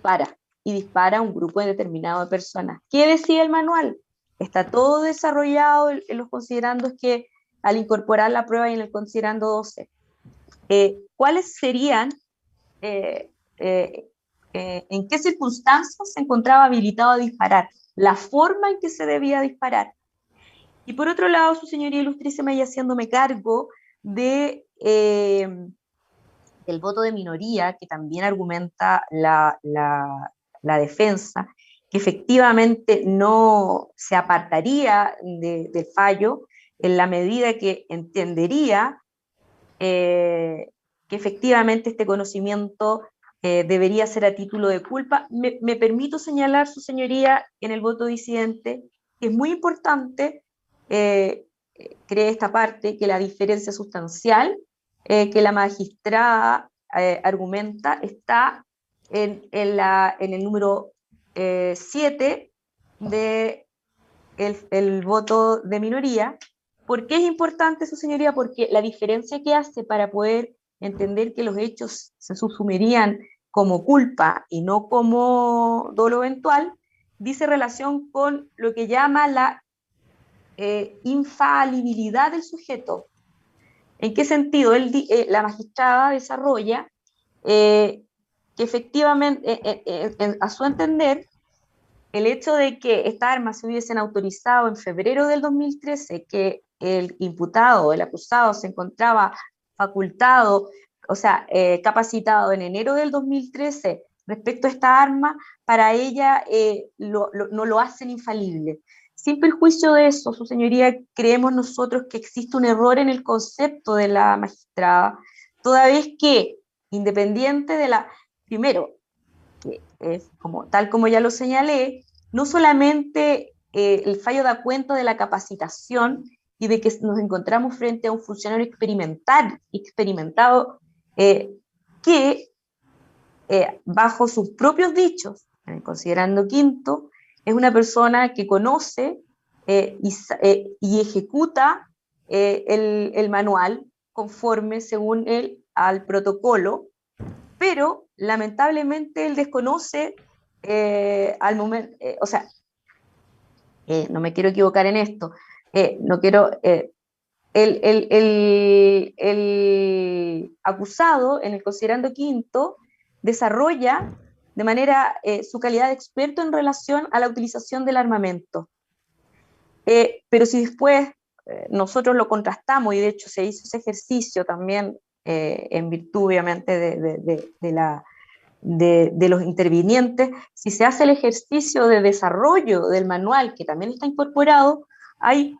dispara a un grupo determinado de personas. ¿Qué decía el manual? Está todo desarrollado en los considerandos, que al incorporar la prueba y en el considerando 12. ¿Cuáles serían, en qué circunstancias se encontraba habilitado a disparar? La forma en que se debía disparar. Y por otro lado, su señoría ilustrísima, y haciéndome cargo del voto de minoría, que también argumenta la defensa, que efectivamente no se apartaría del fallo en la medida que entendería que efectivamente este conocimiento debería ser a título de culpa. Me permito señalar, su señoría, en el voto disidente, que es muy importante, cree esta parte, que la diferencia sustancial que la magistrada argumenta está en el número 7 del voto de minoría. ¿Por qué es importante, su señoría? Porque la diferencia que hace para poder entender que los hechos se subsumirían como culpa y no como dolo eventual, dice relación con lo que llama la infalibilidad del sujeto. ¿En qué sentido? La magistrada desarrolla que efectivamente, a su entender, el hecho de que estas armas se hubiesen autorizado en febrero del 2013, que el imputado, el acusado, se encontraba facultado, o sea, capacitado en enero del 2013 respecto a esta arma, para ella no lo hacen infalible. Sin perjuicio de eso, su señoría, creemos nosotros que existe un error en el concepto de la magistrada, toda vez que, independiente de primero, que es tal como ya lo señalé, no solamente el fallo da cuenta de la capacitación y de que nos encontramos frente a un funcionario experimentado, que bajo sus propios dichos, considerando quinto, es una persona que conoce y ejecuta el manual conforme, según él, al protocolo, pero lamentablemente él desconoce al momento, o sea, no me quiero equivocar en esto, no quiero, el acusado en el considerando quinto desarrolla de manera su calidad de experto en relación a la utilización del armamento. Pero si después nosotros lo contrastamos, y de hecho se hizo ese ejercicio también en virtud obviamente de los intervinientes, si se hace el ejercicio de desarrollo del manual, que también está incorporado, hay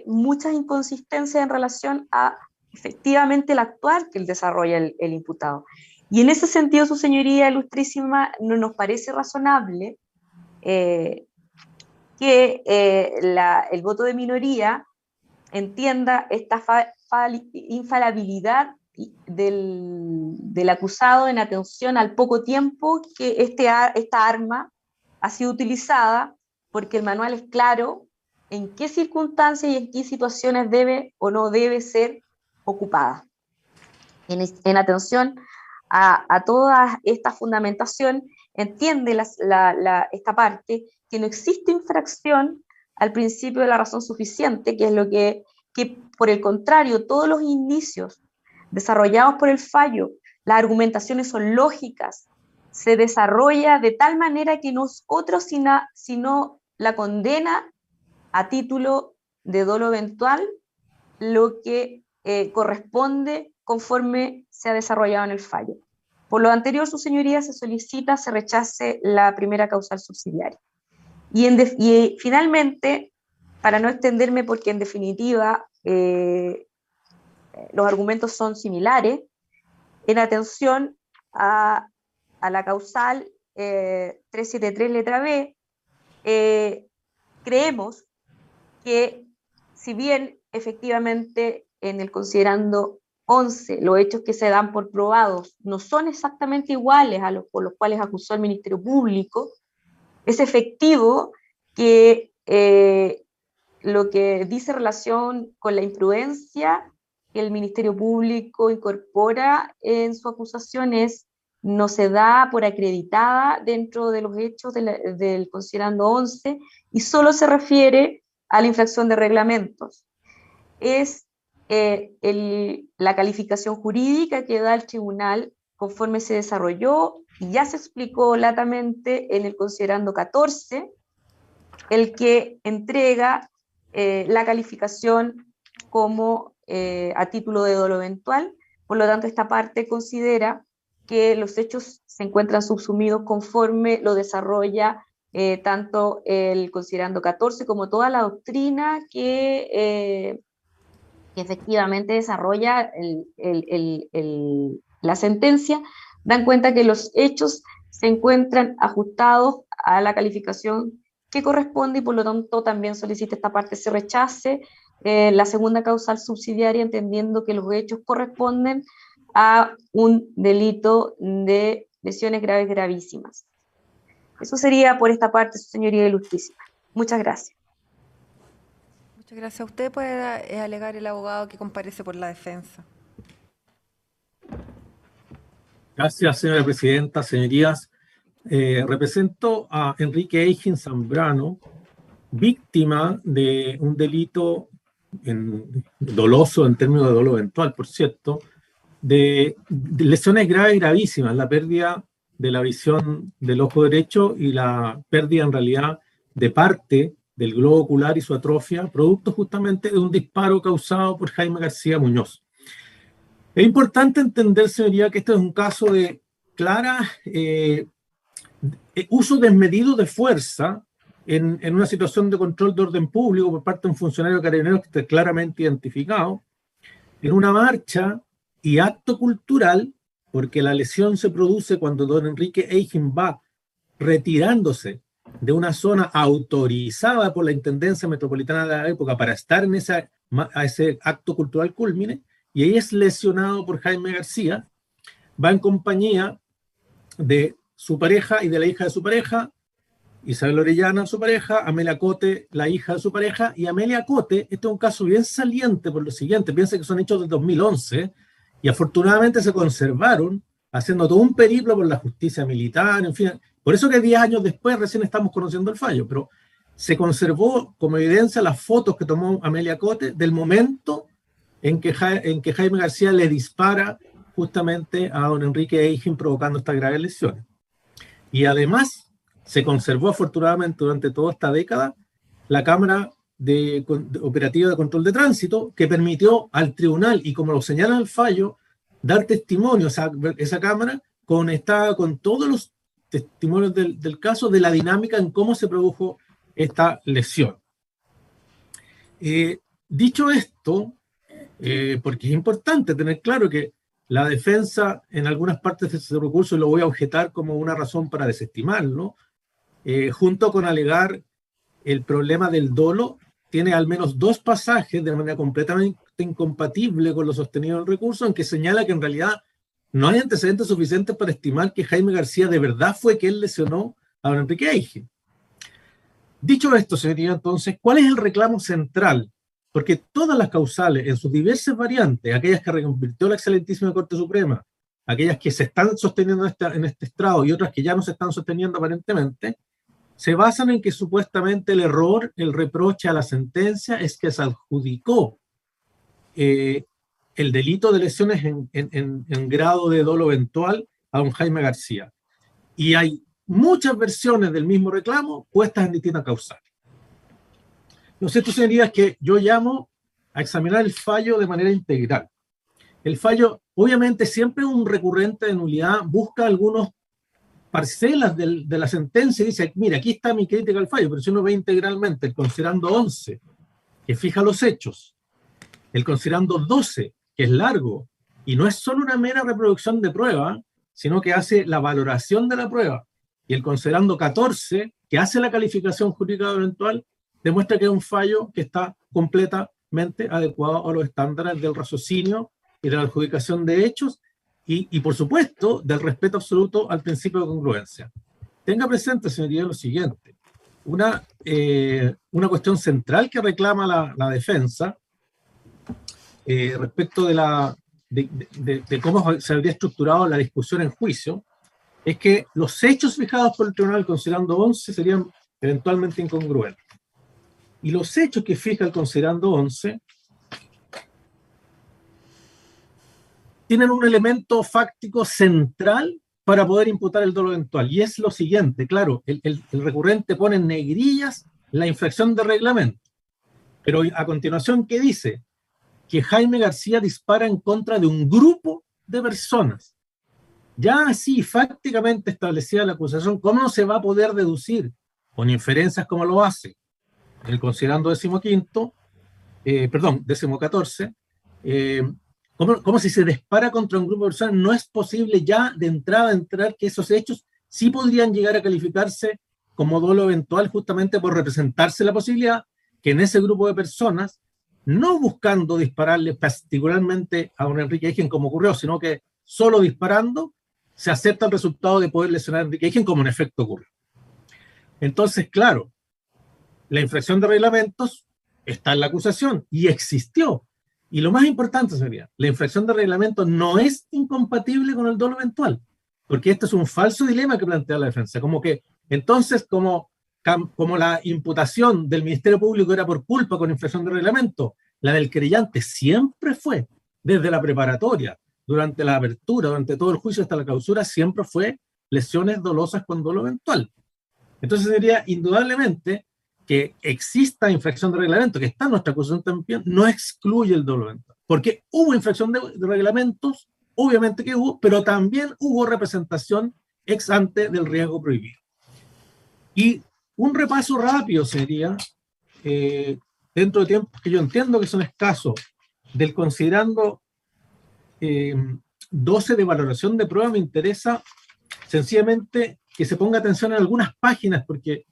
muchas inconsistencias en relación a efectivamente el actuar que desarrolla el imputado. Y en ese sentido, su señoría ilustrísima, no nos parece razonable que el voto de minoría entienda esta infalibilidad del acusado en atención al poco tiempo que esta arma ha sido utilizada, porque el manual es claro en qué circunstancias y en qué situaciones debe o no debe ser ocupada. En atención a toda esta fundamentación, entiende esta parte que no existe infracción al principio de la razón suficiente, que es lo que por el contrario, todos los indicios desarrollados por el fallo, las argumentaciones son lógicas, se desarrolla de tal manera que no es otro sino la condena a título de dolo eventual, lo que corresponde conforme se ha desarrollado en el fallo. Por lo anterior, su señoría, se solicita se rechace la primera causal subsidiaria. Y finalmente, para no extenderme, porque en definitiva los argumentos son similares, en atención a la causal 373 letra B, creemos que si bien efectivamente en el considerando 11 los hechos que se dan por probados no son exactamente iguales a los por los cuales acusó el Ministerio Público, es efectivo que lo que dice relación con la imprudencia que el Ministerio Público incorpora en su acusación no se da por acreditada dentro de los hechos del considerando 11 y solo se refiere a la infracción de reglamentos. Es la calificación jurídica que da el tribunal conforme se desarrolló y ya se explicó latamente en el considerando 14, el que entrega la calificación como a título de dolo eventual. Por lo tanto, esta parte considera que los hechos se encuentran subsumidos conforme lo desarrolla tanto el considerando 14 como toda la doctrina que efectivamente desarrolla la sentencia, dan cuenta que los hechos se encuentran ajustados a la calificación que corresponde y por lo tanto también solicita esta parte se rechace la segunda causal subsidiaria, entendiendo que los hechos corresponden a un delito de lesiones graves gravísimas. Eso sería por esta parte, su señoría ilustrísima. Muchas gracias. Muchas gracias. Usted puede alegar el abogado que comparece por la defensa. Gracias, señora presidenta, señorías. Represento a Enrique Eigen Zambrano, víctima de un delito doloso en términos de dolo eventual, por cierto, de lesiones graves y gravísimas, la pérdida de la visión del ojo derecho y la pérdida en realidad de parte del globo ocular y su atrofia, producto justamente de un disparo causado por Jaime García Muñoz. Es importante entender, señoría, que este es un caso de clara uso desmedido de fuerza en una situación de control de orden público por parte de un funcionario carabinero que está claramente identificado, en una marcha y acto cultural, porque la lesión se produce cuando don Enrique Eigen va retirándose de una zona autorizada por la Intendencia Metropolitana de la época para estar en ese acto cultural cúlmine, y ahí es lesionado por Jaime García, va en compañía de su pareja y de la hija de su pareja, Isabel Orellana, su pareja, Amelia Cote, la hija de su pareja, y Amelia Cote, este es un caso bien saliente por lo siguiente, piensa que son hechos del 2011, y afortunadamente se conservaron, haciendo todo un periplo por la justicia militar, en fin, por eso que 10 años después recién estamos conociendo el fallo, pero se conservó como evidencia las fotos que tomó Amelia Cote del momento en que Jaime García le dispara justamente a don Enrique Eigen provocando estas graves lesiones. Y además se conservó afortunadamente durante toda esta década la cámara operativa de control de tránsito que permitió al tribunal, y como lo señala el fallo, dar testimonio. Esa cámara conectada con todos los testimonios del caso de la dinámica en cómo se produjo esta lesión. Dicho esto, porque es importante tener claro que la defensa en algunas partes de ese recurso lo voy a objetar como una razón para desestimarlo, junto con alegar el problema del dolo, tiene al menos 2 pasajes de manera completamente incompatible con lo sostenido en el recurso, en que señala que en realidad no hay antecedentes suficientes para estimar que Jaime García de verdad fue quien lesionó a don Enrique Eigen. Dicho esto, señoría, entonces, ¿cuál es el reclamo central? Porque todas las causales, en sus diversas variantes, aquellas que reconvirtió la excelentísima Corte Suprema, aquellas que se están sosteniendo en este estrado y otras que ya no se están sosteniendo aparentemente, se basan en que supuestamente el error, el reproche a la sentencia es que se adjudicó el delito de lesiones en grado de dolo eventual a don Jaime García. Y hay muchas versiones del mismo reclamo puestas en distintas causales. Lo cierto, señorías, es que yo llamo a examinar el fallo de manera integral. El fallo, obviamente, siempre un recurrente de nulidad busca algunas parcelas de la sentencia y dice, mira, aquí está mi crítica al fallo, pero si uno ve integralmente el considerando 11, que fija los hechos, el considerando 12, que es largo, y no es solo una mera reproducción de prueba, sino que hace la valoración de la prueba, y el considerando 14, que hace la calificación jurídica eventual, demuestra que es un fallo que está completamente adecuado a los estándares del raciocinio y de la adjudicación de hechos, y por supuesto, del respeto absoluto al principio de congruencia. Tenga presente, señoría, lo siguiente. Una cuestión central que reclama la defensa respecto de cómo se habría estructurado la discusión en juicio, es que los hechos fijados por el tribunal considerando 11 serían eventualmente incongruentes. Y los hechos que fija el considerando 11 tienen un elemento fáctico central para poder imputar el dolo eventual. Y es lo siguiente, claro, el recurrente pone en negrillas la infracción de reglamento. Pero a continuación, ¿qué dice? Que Jaime García dispara en contra de un grupo de personas. Ya así, fácticamente establecida la acusación, ¿cómo no se va a poder deducir con inferencias como lo hace el considerando 14, como si se dispara contra un grupo de personas, no es posible ya de entrada entrar que esos hechos sí podrían llegar a calificarse como dolo eventual justamente por representarse la posibilidad que en ese grupo de personas, no buscando dispararle particularmente a don Enrique Eigen como ocurrió, sino que solo disparando, se acepta el resultado de poder lesionar a Enrique Eigen como en efecto ocurrió. Entonces, claro, la infracción de reglamentos está en la acusación y existió. Y lo más importante sería, la infracción de reglamento no es incompatible con el dolo eventual, porque este es un falso dilema que plantea la defensa, como que entonces como la imputación del Ministerio Público era por culpa con infracción de reglamento, la del querellante siempre fue, desde la preparatoria, durante la apertura, durante todo el juicio hasta la clausura, siempre fue lesiones dolosas con dolo eventual. Entonces sería indudablemente que exista infracción de reglamento, que está en nuestra acusación también, no excluye el dolo eventual. Porque hubo infracción de reglamentos, obviamente que hubo, pero también hubo representación ex ante del riesgo prohibido. Y un repaso rápido sería, dentro de tiempos que yo entiendo que son escasos, del considerando 12 de valoración de prueba, me interesa sencillamente que se ponga atención en algunas páginas, porque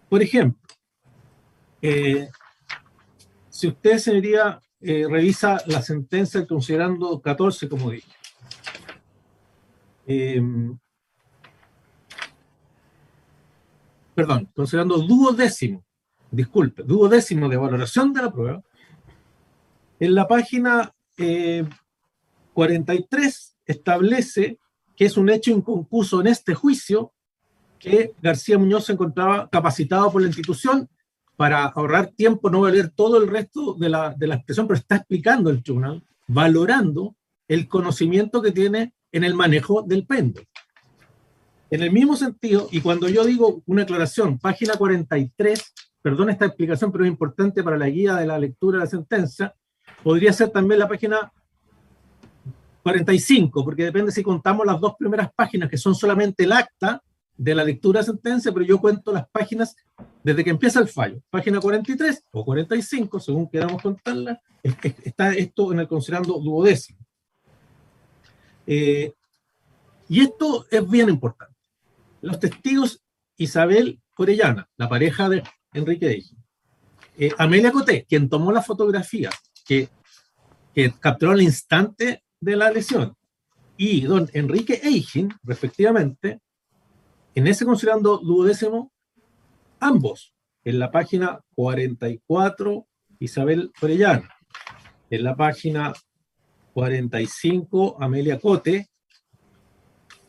por ejemplo, si usted, señoría, revisa la sentencia del considerando 14, como dije, considerando duodécimo de valoración de la prueba, en la página 43 establece que es un hecho inconcluso en este juicio que García Muñoz se encontraba capacitado por la institución. Para ahorrar tiempo no voy a leer todo el resto de la expresión, pero está explicando el tribunal, valorando el conocimiento que tiene en el manejo del péndulo. En el mismo sentido, y cuando yo digo una aclaración, página 43, perdón esta explicación, pero es importante para la guía de la lectura de la sentencia, podría ser también la página 45, porque depende si contamos las dos primeras páginas, que son solamente el acta de la lectura de sentencia, pero yo cuento las páginas desde que empieza el fallo. Página 43 o 45, según queramos contarla, está esto en el considerando duodécimo. Y esto es bien importante. Los testigos Isabel Orellana, la pareja de Enrique Eiching, Amelia Coté, quien tomó la fotografía que capturó el instante de la lesión, y don Enrique Eiching, respectivamente, en ese considerando duodécimo, ambos, en la página 44, Isabel Orellana, en la página 45, Amelia Coté,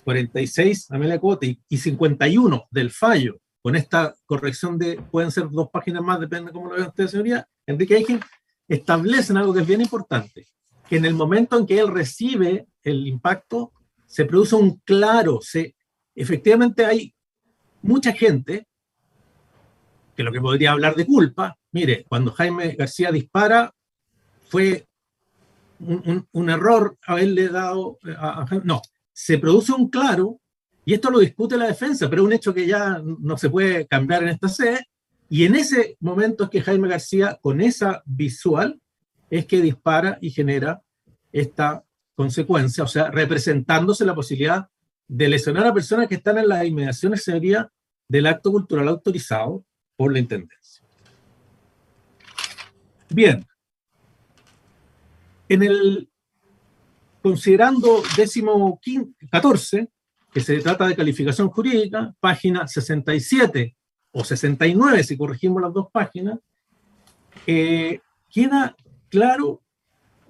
46, Amelia Coté, y 51 del fallo, con esta corrección de, pueden ser dos páginas más, depende de cómo lo vean ustedes, señoría, Enrique Eiching, establecen algo que es bien importante, que en el momento en que él recibe el impacto, se produce un claro, efectivamente hay mucha gente que lo que podría hablar de culpa, mire, cuando Jaime García dispara, fue un error haberle dado a Jaime, no, se produce un claro, y esto lo discute la defensa, pero es un hecho que ya no se puede cambiar en esta sede, y en ese momento es que Jaime García, con esa visual, es que dispara y genera esta consecuencia, o sea, representándose la posibilidad de lesionar a personas que están en las inmediaciones, sería del acto cultural autorizado por la Intendencia. Bien, en el considerando 14, que se trata de calificación jurídica, página 67 o 69, si corregimos las dos páginas, queda claro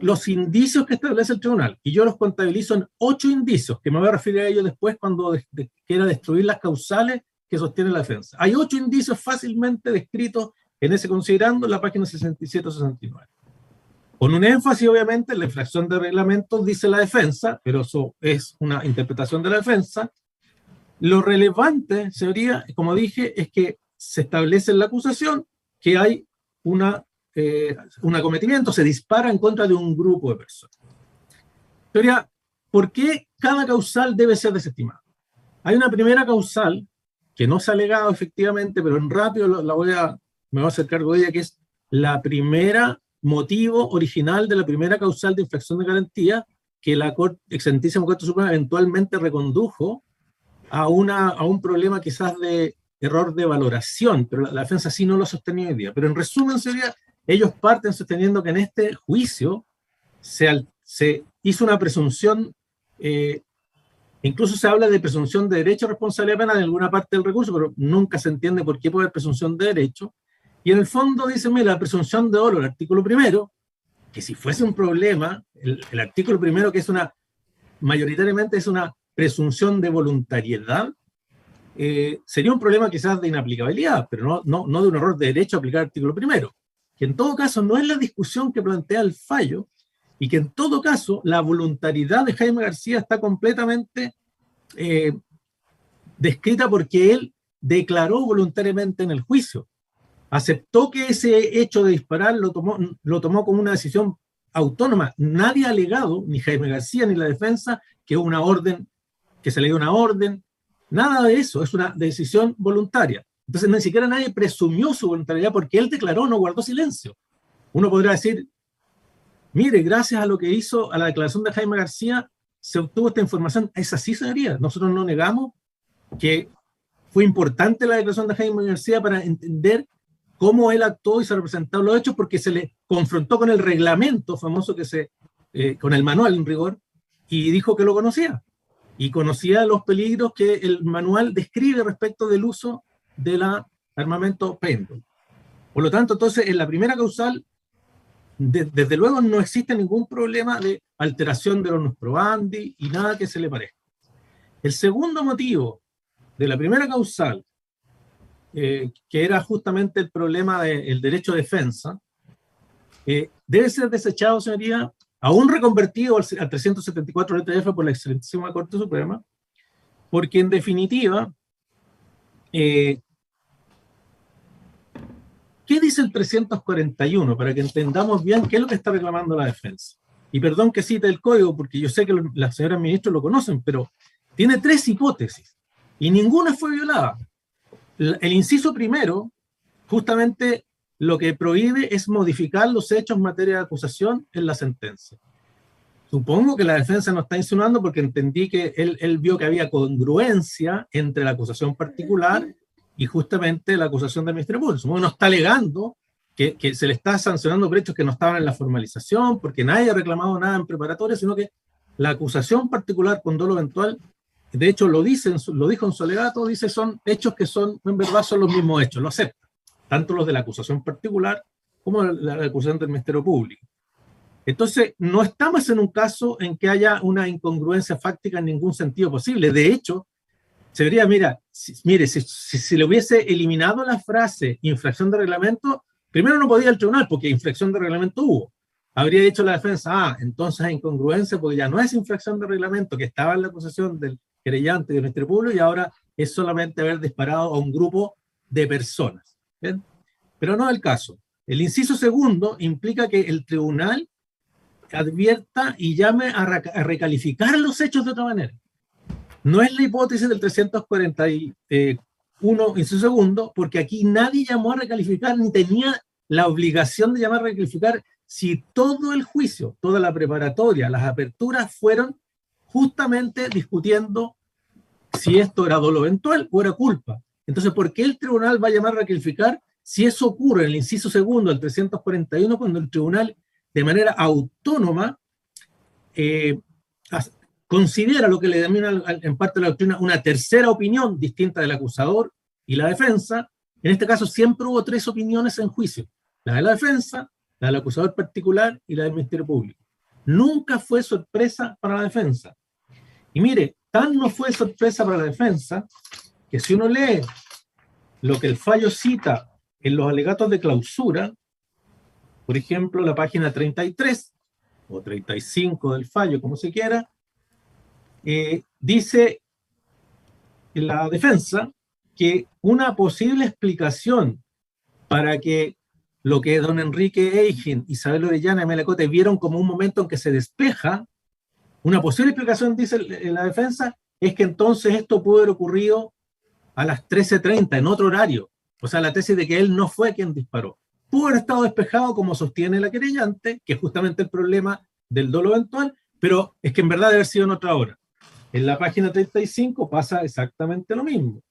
los indicios que establece el tribunal, y yo los contabilizo en 8 indicios, que me voy a referir a ellos después cuando quiera destruir las causales que sostiene la defensa. Hay 8 indicios fácilmente descritos en ese considerando en la página 67 o 69. Con un énfasis, obviamente, en la infracción de reglamentos, dice la defensa, pero eso es una interpretación de la defensa. Lo relevante, señoría, como dije, es que se establece en la acusación que hay un acometimiento, se dispara en contra de un grupo de personas. Señoría, ¿por qué cada causal debe ser desestimada? Hay una primera causal que no se ha alegado efectivamente, pero en rápido me voy a hacer cargo de ella, que es la primera motivo original de la primera causal de infracción de garantía que la excelentísima Corte Suprema eventualmente recondujo a un problema quizás de error de valoración, pero la defensa sí no lo sostenía hoy día. Pero en resumen, sería, ellos parten sosteniendo que en este juicio se hizo una presunción, incluso se habla de presunción de derecho a responsabilidad penal en alguna parte del recurso, pero nunca se entiende por qué puede haber presunción de derecho. Y en el fondo dicen, mira, la presunción de dolo, el artículo primero, que si fuese un problema, el artículo primero, que es mayoritariamente es una presunción de voluntariedad, sería un problema quizás de inaplicabilidad, pero no de un error de derecho a aplicar el artículo primero, que en todo caso no es la discusión que plantea el fallo, y que en todo caso la voluntariedad de Jaime García está completamente descrita porque él declaró voluntariamente en el juicio. Aceptó que ese hecho de disparar lo tomó como una decisión autónoma. Nadie ha alegado, ni Jaime García ni la defensa, que se le dio una orden. Nada de eso, es una decisión voluntaria. Entonces ni siquiera nadie presumió su voluntariedad porque él declaró, no guardó silencio. Uno podrá decir, mire, gracias a lo que hizo, a la declaración de Jaime García, se obtuvo esta información. Es así, señoría. Nosotros no negamos que fue importante la declaración de Jaime García para entender cómo él actuó y se representaron los hechos, porque se le confrontó con el reglamento famoso con el manual en rigor, y dijo que lo conocía. Y conocía los peligros que el manual describe respecto del uso del armamento paintball. Por lo tanto, entonces, en la primera causal, desde luego no existe ningún problema de alteración de los probandi y nada que se le parezca. El segundo motivo de la primera causal, que era justamente el problema del derecho a defensa, debe ser desechado, señoría, aún reconvertido al 374 LTF por la excelentísima Corte Suprema, porque en definitiva, ¿qué dice el 341? Para que entendamos bien qué es lo que está reclamando la defensa. Y perdón que cite el código, porque yo sé que las señoras ministros lo conocen, pero tiene 3 hipótesis, y ninguna fue violada. El inciso primero, justamente lo que prohíbe es modificar los hechos en materia de acusación en la sentencia. Supongo que la defensa no está insinuando, porque entendí que él vio que había congruencia entre la acusación particular y justamente la acusación del Ministerio Público. Supongo que no está alegando que se le está sancionando por hechos que no estaban en la formalización, porque nadie ha reclamado nada en preparatoria, sino que la acusación particular con dolo eventual, de hecho lo dijo en su alegato, dice son hechos que son, en verdad, son los mismos hechos, lo acepta, tanto los de la acusación particular como la acusación del Ministerio Público. Entonces, no estamos en un caso en que haya una incongruencia fáctica en ningún sentido posible. De hecho, se vería, mire, si le hubiese eliminado la frase infracción de reglamento, primero no podía el tribunal, porque infracción de reglamento hubo. Habría dicho la defensa, entonces hay incongruencia, porque ya no es infracción de reglamento, que estaba en la acusación del querellante y del Ministerio Público, y ahora es solamente haber disparado a un grupo de personas. ¿Bien? Pero no es el caso. El inciso segundo implica que el tribunal advierta y llame a recalificar los hechos de otra manera. No es la hipótesis del 341, inciso segundo, porque aquí nadie llamó a recalificar ni tenía la obligación de llamar a recalificar si todo el juicio, toda la preparatoria, las aperturas fueron justamente discutiendo si esto era dolo eventual o era culpa. Entonces, ¿por qué el tribunal va a llamar a recalificar si eso ocurre en el inciso segundo del 341, cuando el tribunal de manera autónoma considera lo que le denomina en parte de la doctrina una tercera opinión distinta del acusador y la defensa? En este caso siempre hubo 3 opiniones en juicio: la de la defensa, la del acusador particular y la del Ministerio Público. Nunca fue sorpresa para la defensa. Y mire, tan no fue sorpresa para la defensa que si uno lee lo que el fallo cita en los alegatos de clausura, por ejemplo, la página 33 o 35 del fallo, como se quiera, dice la defensa que una posible explicación para que lo que don Enrique Eichen, Isabel Orellana y Melacote vieron como un momento en que se despeja, una posible explicación, dice la defensa, es que entonces esto pudo haber ocurrido a las 13:30, en otro horario. O sea, la tesis de que él no fue quien disparó. Pudo haber estado despejado, como sostiene la querellante, que es justamente el problema del dolo eventual, pero es que en verdad debe haber sido en otra hora. En la página 35 pasa exactamente lo mismo.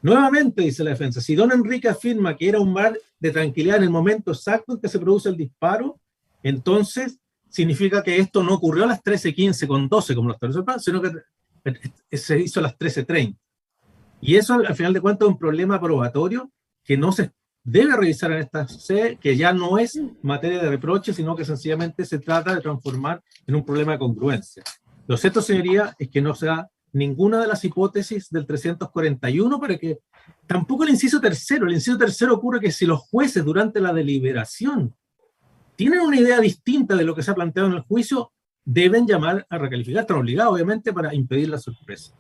Nuevamente, dice la defensa, si don Enrique afirma que era un mar de tranquilidad en el momento exacto en que se produce el disparo, entonces significa que esto no ocurrió a las 13:15 con 12, como lo establece el plan, sino que se hizo a las 13:30. Y eso, al final de cuentas, es un problema probatorio que no se debe revisar en esta sede, que ya no es materia de reproche, sino que sencillamente se trata de transformar en un problema de congruencia. Lo cierto, señoría, es que no se da ninguna de las hipótesis del 341, para que tampoco el inciso tercero. El inciso tercero ocurre que si los jueces durante la deliberación tienen una idea distinta de lo que se ha planteado en el juicio, deben llamar a recalificar, están obligados obviamente para impedir la sorpresa.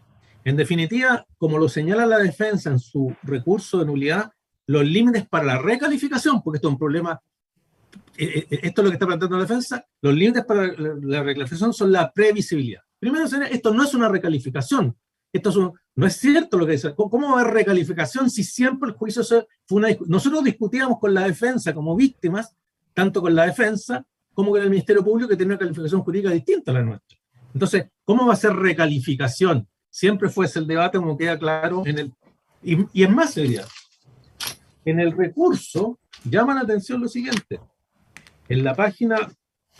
En definitiva, como lo señala la defensa en su recurso de nulidad, los límites para la recalificación, porque esto es un problema, esto es lo que está planteando la defensa, los límites para la recalificación son la previsibilidad. Primero, esto no es una recalificación, no es cierto lo que dice. ¿Cómo va a haber recalificación si siempre el juicio fue una discusión? Nosotros discutíamos con la defensa como víctimas, tanto con la defensa como con el Ministerio Público, que tiene una calificación jurídica distinta a la nuestra. Entonces, ¿cómo va a ser recalificación? Siempre fue ese el debate, como queda claro en el... Y es más seria. En el recurso, llama la atención lo siguiente. En la página,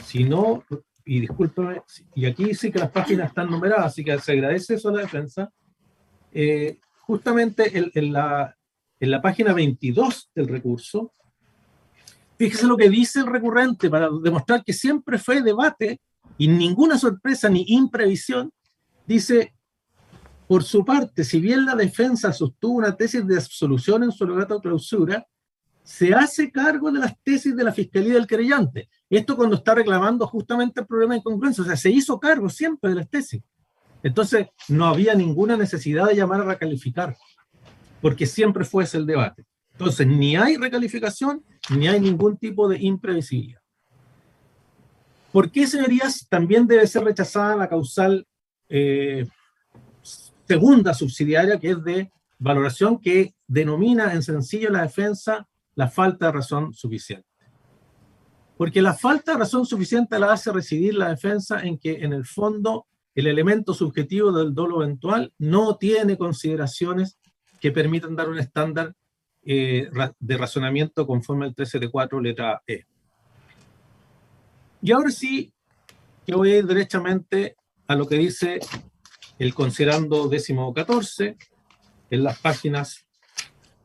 si no, y discúlpame, y aquí sí que las páginas están numeradas, así que se agradece eso a la defensa, justamente en la página 22 del recurso, fíjese lo que dice el recurrente para demostrar que siempre fue debate y ninguna sorpresa ni imprevisión. Dice, Por su parte, si bien la defensa sostuvo una tesis de absolución en su alegato clausura, se hace cargo de las tesis de la fiscalía del querellante. Esto cuando está reclamando justamente el problema de incongruencia, o sea, se hizo cargo siempre de las tesis. Entonces, no había ninguna necesidad de llamar a recalificar, porque siempre fue ese el debate. Entonces, ni hay recalificación, ni hay ningún tipo de imprevisibilidad. ¿Por qué, señorías, también debe ser rechazada la causal segunda subsidiaria, que es de valoración, que denomina en sencillo la defensa la falta de razón suficiente? Porque la falta de razón suficiente la hace residir la defensa en que, en el fondo, el elemento subjetivo del dolo eventual no tiene consideraciones que permitan dar un estándar de razonamiento conforme al 13.4, letra E. Y ahora sí, que voy a ir derechamente a lo que dice el considerando 14, en las páginas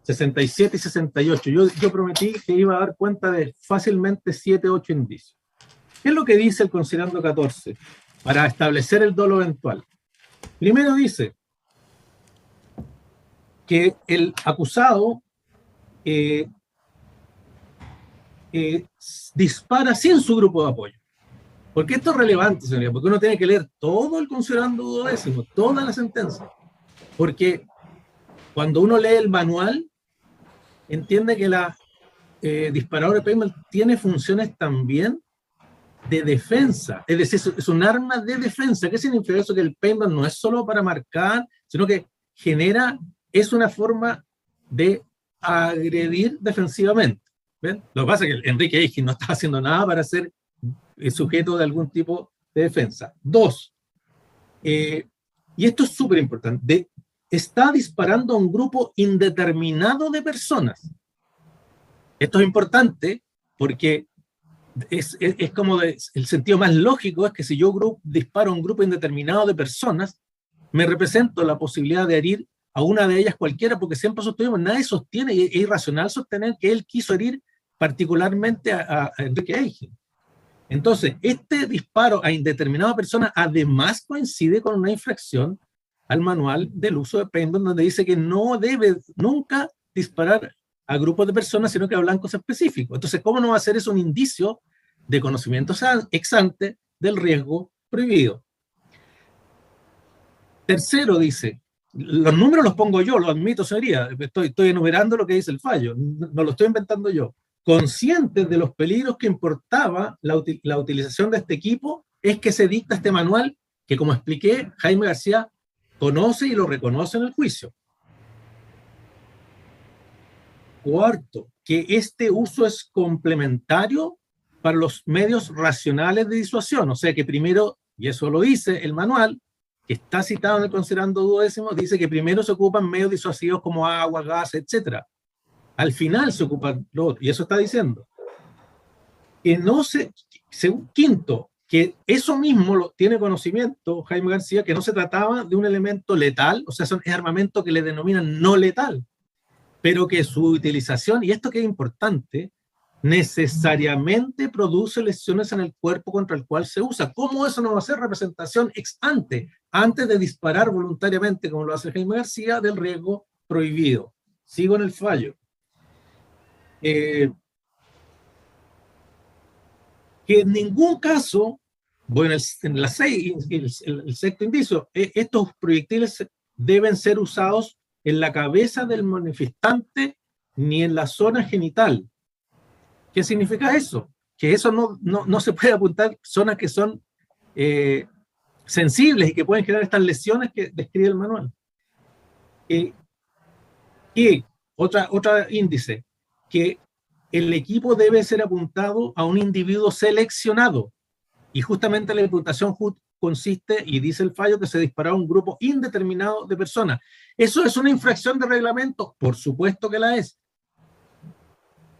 67 y 68. Yo prometí que iba a dar cuenta de fácilmente 7 u 8 indicios. ¿Qué es lo que dice el considerando 14 para establecer el dolo eventual? Primero dice que el acusado dispara sin su grupo de apoyo. ¿Por qué esto es relevante, señoría? Porque uno tiene que leer todo el considerando 12, toda la sentencia. Porque cuando uno lee el manual, entiende que la disparador de paintball tiene funciones también de defensa. Es decir, es un arma de defensa. ¿Qué significa eso? Que el paintball no es solo para marcar, sino que es una forma de agredir defensivamente. ¿Ven? Lo que pasa es que Enrique Eiching no está haciendo nada para ser sujeto de algún tipo de defensa. 2, y esto es súper importante, está disparando a un grupo indeterminado de personas. Esto es importante porque es como el sentido más lógico es que si yo disparo a un grupo indeterminado de personas, me represento la posibilidad de herir a una de ellas cualquiera, porque siempre sostuvimos, nadie sostiene, y es irracional sostener que él quiso herir particularmente a Enrique Eiching. Entonces, este disparo a indeterminada persona además coincide con una infracción al manual del uso de paintball, donde dice que no debe nunca disparar a grupos de personas, sino que a blancos específicos. Entonces, ¿cómo no va a ser eso un indicio de conocimiento ex ante del riesgo prohibido? Tercero, dice, los números los pongo yo, lo admito, señoría, estoy enumerando lo que dice el fallo, no lo estoy inventando yo. Conscientes de los peligros que importaba la utilización de este equipo, es que se dicta este manual que, como expliqué, Jaime García conoce y lo reconoce en el juicio. Cuarto, que este uso es complementario para los medios racionales de disuasión, o sea que primero, y eso lo dice el manual, que está citado en el considerando 12, dice que primero se ocupan medios disuasivos como agua, gas, etcétera. Al final se ocupan lo otro, y eso está diciendo. Que no quinto, que eso mismo lo tiene conocimiento Jaime García, que no se trataba de un elemento letal, o sea, es armamento que le denominan no letal, pero que su utilización, y esto que es importante, necesariamente produce lesiones en el cuerpo contra el cual se usa. ¿Cómo eso no va a ser representación ex ante, antes de disparar voluntariamente, como lo hace Jaime García, del riesgo prohibido? Sigo en el fallo. Que en ningún caso, bueno, en la 6, el sexto indicio, estos proyectiles deben ser usados en la cabeza del manifestante ni en la zona genital. ¿Qué significa eso? Que eso no se puede apuntar zonas que son sensibles y que pueden generar estas lesiones que describe el manual. Y otra índice, que el equipo debe ser apuntado a un individuo seleccionado. Y justamente la imputación consiste, y dice el fallo, que se disparó a un grupo indeterminado de personas. ¿Eso es una infracción de reglamento? Por supuesto que la es.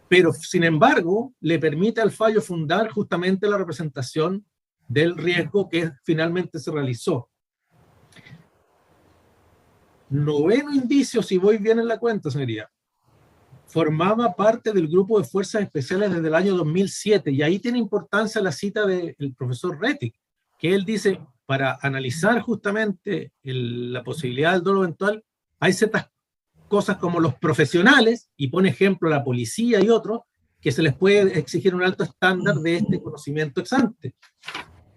Pero, sin embargo, le permite al fallo fundar justamente la representación del riesgo que finalmente se realizó. Noveno indicio, si voy bien en la cuenta, señoría, formaba parte del grupo de fuerzas especiales desde el año 2007, y ahí tiene importancia la cita del profesor Rettig, que él dice, para analizar justamente la posibilidad del dolo eventual, hay ciertas cosas como los profesionales, y pone ejemplo la policía y otros, que se les puede exigir un alto estándar de este conocimiento ex ante.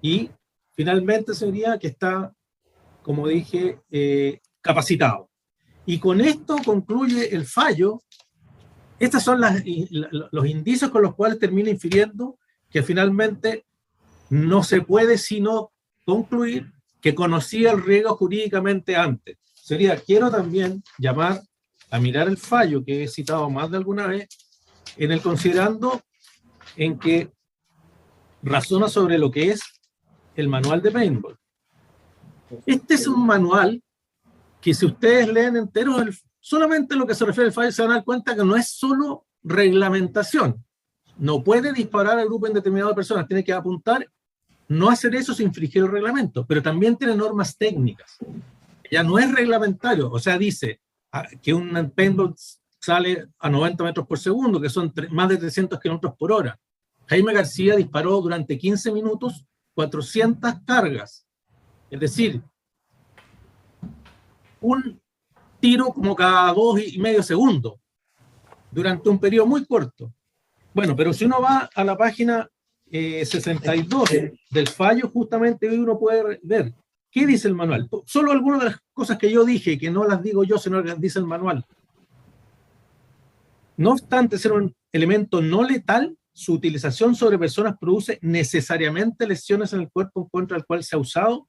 Y finalmente sería que está, como dije, capacitado. Y con esto concluye el fallo. Estos son los indicios con los cuales termina infiriendo que finalmente no se puede sino concluir que conocía el riesgo jurídicamente antes. Quiero también llamar a mirar el fallo que he citado más de alguna vez, en el considerando en que razona sobre lo que es el manual de paintball. Este es un manual que, si ustedes leen entero, solamente lo que se refiere al fallo, se van a dar cuenta que no es solo reglamentación. No puede disparar al grupo indeterminado de personas, tiene que apuntar. No hacer eso es infringir el reglamento, pero también tiene normas técnicas. Ya no es reglamentario, o sea, dice que un paintball sale a 90 metros por segundo, que son más de 300 kilómetros por hora. Jaime García disparó durante 15 minutos 400 cargas. Es decir, un tiro como cada 2,5 segundos, durante un periodo muy corto. Bueno, pero si uno va a la página 62 del fallo, justamente hoy uno puede ver qué dice el manual. Solo algunas de las cosas que yo dije, que no las digo yo, sino que las dice el manual. No obstante ser un elemento no letal, su utilización sobre personas produce necesariamente lesiones en el cuerpo en contra del cual se ha usado,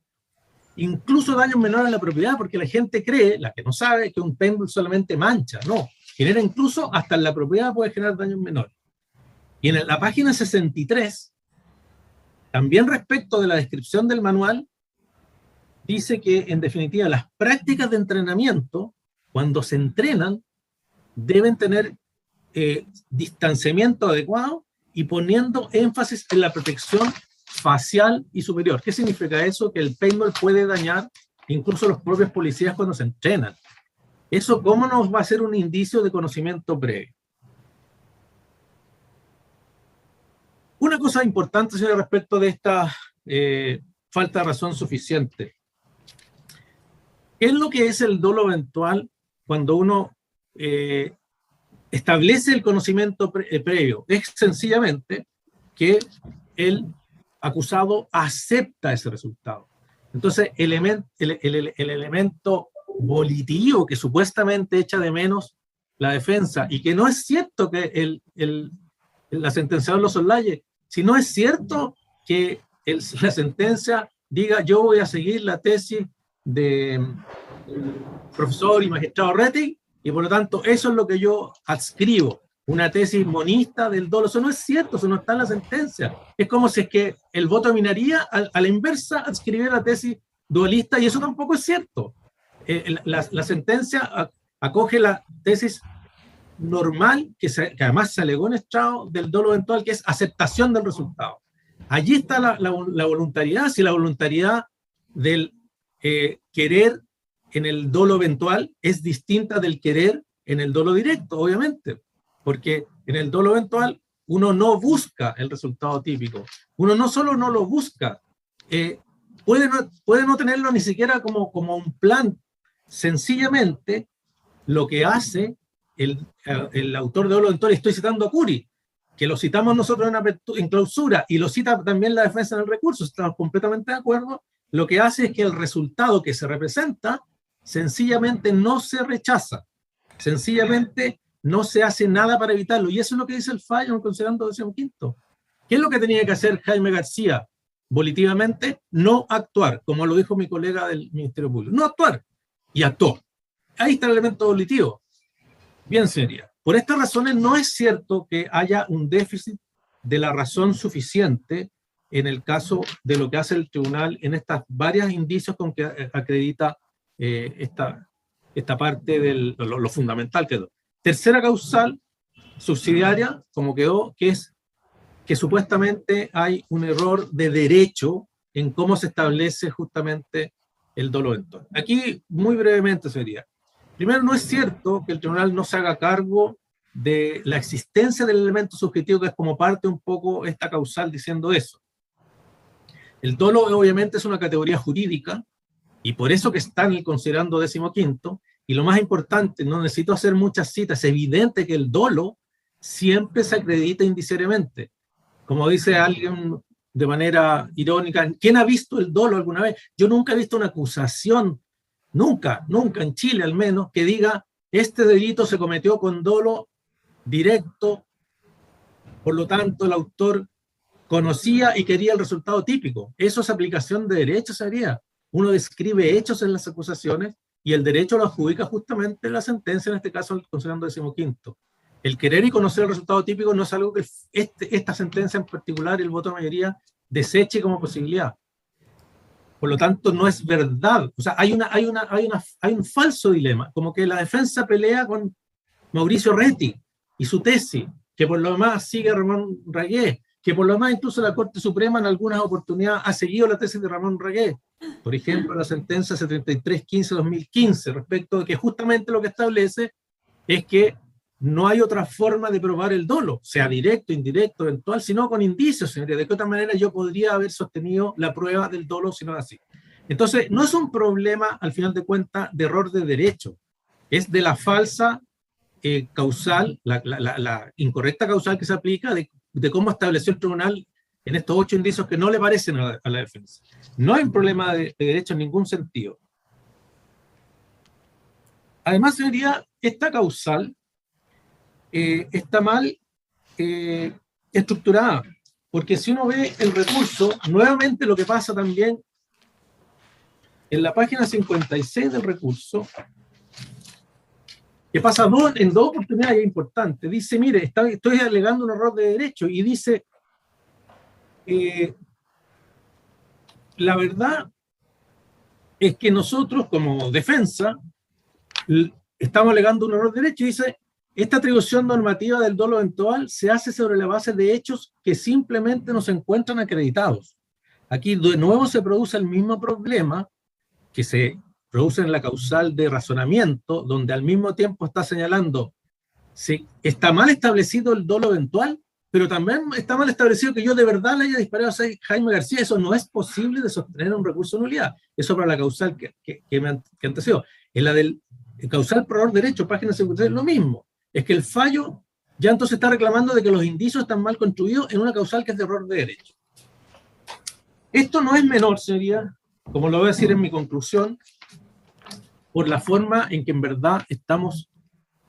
incluso daños menores a la propiedad, porque la gente cree, la que no sabe, que un paintball solamente mancha. No, genera incluso, hasta en la propiedad puede generar daños menores. Y en la página 63, también respecto de la descripción del manual, dice que, en definitiva, las prácticas de entrenamiento, cuando se entrenan, deben tener distanciamiento adecuado y poniendo énfasis en la protección facial y superior. ¿Qué significa eso? Que el paintball puede dañar incluso a los propios policías cuando se entrenan. ¿Eso cómo nos va a ser un indicio de conocimiento previo? Una cosa importante, señor, respecto de esta falta de razón suficiente. ¿Qué es lo que es el dolo eventual cuando uno establece el conocimiento previo? Es sencillamente que el acusado acepta ese resultado. Entonces, el elemento volitivo que supuestamente echa de menos la defensa, y que no es cierto que la sentenciador lo soslaye, sino es cierto que la sentencia diga: yo voy a seguir la tesis de profesor y magistrado Rettig, y por lo tanto eso es lo que yo adscribo, una tesis monista del dolo. Eso no es cierto, eso no está en la sentencia. Es como si es que el voto de minoría a la inversa adscribiera la tesis dualista, y eso tampoco es cierto. La sentencia acoge la tesis normal, que además se alegó en estrado del dolo eventual, que es aceptación del resultado. Allí está la voluntariedad. Si la voluntariedad del querer en el dolo eventual es distinta del querer en el dolo directo, obviamente, porque en el dolo eventual uno no busca el resultado típico. Uno no solo no lo busca, puede no tenerlo ni siquiera como un plan. Sencillamente, lo que hace el autor de dolo eventual, estoy citando a Curi, que lo citamos nosotros en clausura, y lo cita también la defensa en el recurso, estamos completamente de acuerdo. Lo que hace es que el resultado que se representa sencillamente no se rechaza, sencillamente no se hace nada para evitarlo, y eso es lo que dice el fallo considerando 15º. ¿Qué es lo que tenía que hacer Jaime García volitivamente? No actuar, como lo dijo mi colega del Ministerio Público, no actuar, y actuó. Ahí está el elemento volitivo. Bien, seria. Por estas razones no es cierto que haya un déficit de la razón suficiente en el caso de lo que hace el tribunal en estas varias indicios con que acredita esta parte de lo fundamental quedó. Tercera causal subsidiaria, como quedó, que es que supuestamente hay un error de derecho en cómo se establece justamente el dolo eventual. Aquí, muy brevemente sería: primero, no es cierto que el tribunal no se haga cargo de la existencia del elemento subjetivo, que es como parte un poco esta causal diciendo eso. El dolo obviamente es una categoría jurídica y por eso que está en el considerando 15º. Y lo más importante, no necesito hacer muchas citas, es evidente que el dolo siempre se acredita indiciariamente. Como dice alguien de manera irónica, ¿quién ha visto el dolo alguna vez? Yo nunca he visto una acusación, nunca en Chile al menos, que diga este delito se cometió con dolo directo, por lo tanto el autor conocía y quería el resultado típico. Eso es aplicación de derecho, sería. Uno describe hechos en las acusaciones y el derecho lo adjudica justamente en la sentencia, en este caso considerando 15º. El querer y conocer el resultado típico no es algo que esta sentencia en particular, el voto de mayoría, deseche como posibilidad. Por lo tanto, no es verdad. O sea, hay un falso dilema, como que la defensa pelea con Mauricio Reti y su tesis, que por lo demás sigue Ramón Ragué, que por lo demás incluso la Corte Suprema en algunas oportunidades ha seguido la tesis de Ramón Ragué. Por ejemplo, la sentencia 7315-2015, respecto de que justamente lo que establece es que no hay otra forma de probar el dolo, sea directo, indirecto, eventual, sino con indicios, señoría. De qué otra manera yo podría haber sostenido la prueba del dolo si no es así. Entonces, no es un problema, al final de cuentas, de error de derecho, es de la falsa causal, la incorrecta causal que se aplica de cómo estableció el tribunal en estos 8 indicios que no le parecen a la defensa. No hay un problema de derecho en ningún sentido. Además, señoría, esta causal está mal estructurada, porque si uno ve el recurso, nuevamente lo que pasa también en la página 56 del recurso, que pasa en dos oportunidades importantes, dice, mire, estoy alegando un error de derecho, y dice, la verdad es que nosotros como defensa estamos alegando un error de derecho, y dice, esta atribución normativa del dolo eventual se hace sobre la base de hechos que simplemente no se encuentran acreditados. Aquí de nuevo se produce el mismo problema que se produce en la causal de razonamiento, donde al mismo tiempo está señalando si está mal establecido el dolo eventual, pero también está mal establecido que yo de verdad le haya disparado a Jaime García. Eso no es posible de sostener un recurso de nulidad. Eso para la causal que antecedió. En la del causal por error de derecho, página 53, lo mismo. Es que el fallo ya entonces está reclamando de que los indicios están mal construidos en una causal que es de error de derecho. Esto no es menor, señoría, como lo voy a decir en mi conclusión, por la forma en que en verdad estamos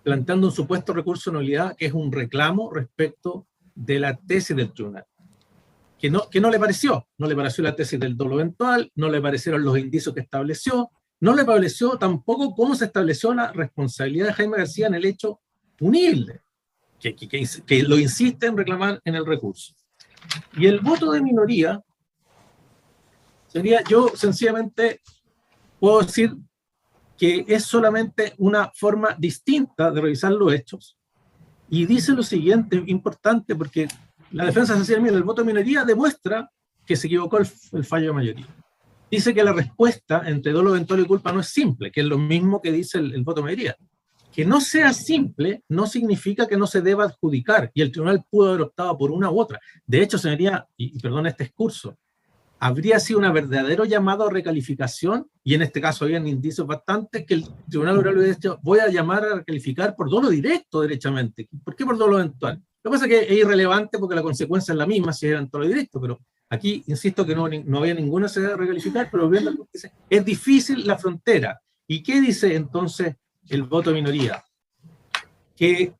planteando un supuesto recurso de nulidad, que es un reclamo respecto de la tesis del tribunal. Que no le pareció. No le pareció la tesis del dolo eventual, no le parecieron los indicios que estableció, no le pareció tampoco cómo se estableció la responsabilidad de Jaime García en el hecho punible, que lo insiste en reclamar en el recurso. Y el voto de minoría sería, yo sencillamente puedo decir que es solamente una forma distinta de revisar los hechos, y dice lo siguiente, importante, porque la defensa sencilla, mira, el voto de minoría demuestra que se equivocó el fallo de mayoría. Dice que la respuesta entre dolo eventual y culpa no es simple, que es lo mismo que dice el voto de mayoría. Que no sea simple no significa que no se deba adjudicar, y el tribunal pudo haber optado por una u otra. De hecho, señoría, y perdón este excurso, habría sido un verdadero llamado a recalificación, y en este caso habían indicios bastantes que el tribunal hubiera dicho, voy a llamar a recalificar por dolo directo, derechamente. ¿Por qué por dolo eventual? Lo que pasa es que es irrelevante porque la consecuencia es la misma si era en dolo directo, pero aquí insisto que no había ninguna necesidad de recalificar, pero viendo lo que dice, es difícil la frontera. ¿Y qué dice entonces el voto de minoría? Que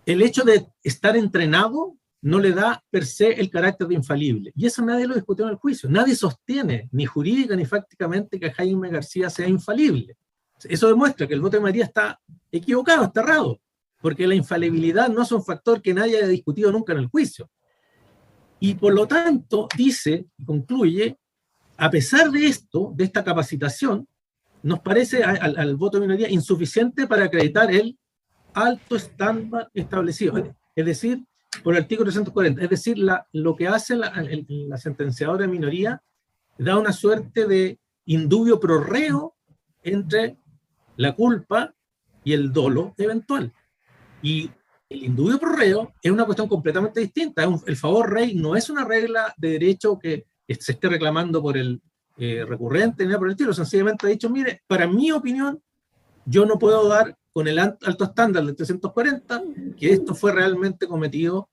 el hecho de estar entrenado no le da per se el carácter de infalible. Y eso nadie lo discutió en el juicio. Nadie sostiene, ni jurídica ni fácticamente, que Jaime García sea infalible. Eso demuestra que el voto de mayoría está equivocado, está errado, porque la infalibilidad no es un factor que nadie haya discutido nunca en el juicio. Y por lo tanto, dice, y concluye, a pesar de esto, de esta capacitación, nos parece al voto de minoría insuficiente para acreditar el alto estándar establecido. Es decir, por el artículo 340, es decir, lo que hace la sentenciadora de minoría da una suerte de indubio pro reo entre la culpa y el dolo eventual. Y el indubio pro reo es una cuestión completamente distinta. El favor rey no es una regla de derecho que se esté reclamando por el recurrente, ni nada por el estilo. Sencillamente ha dicho, mire, para mi opinión, yo no puedo dar con el alto estándar del 340 que esto fue realmente cometido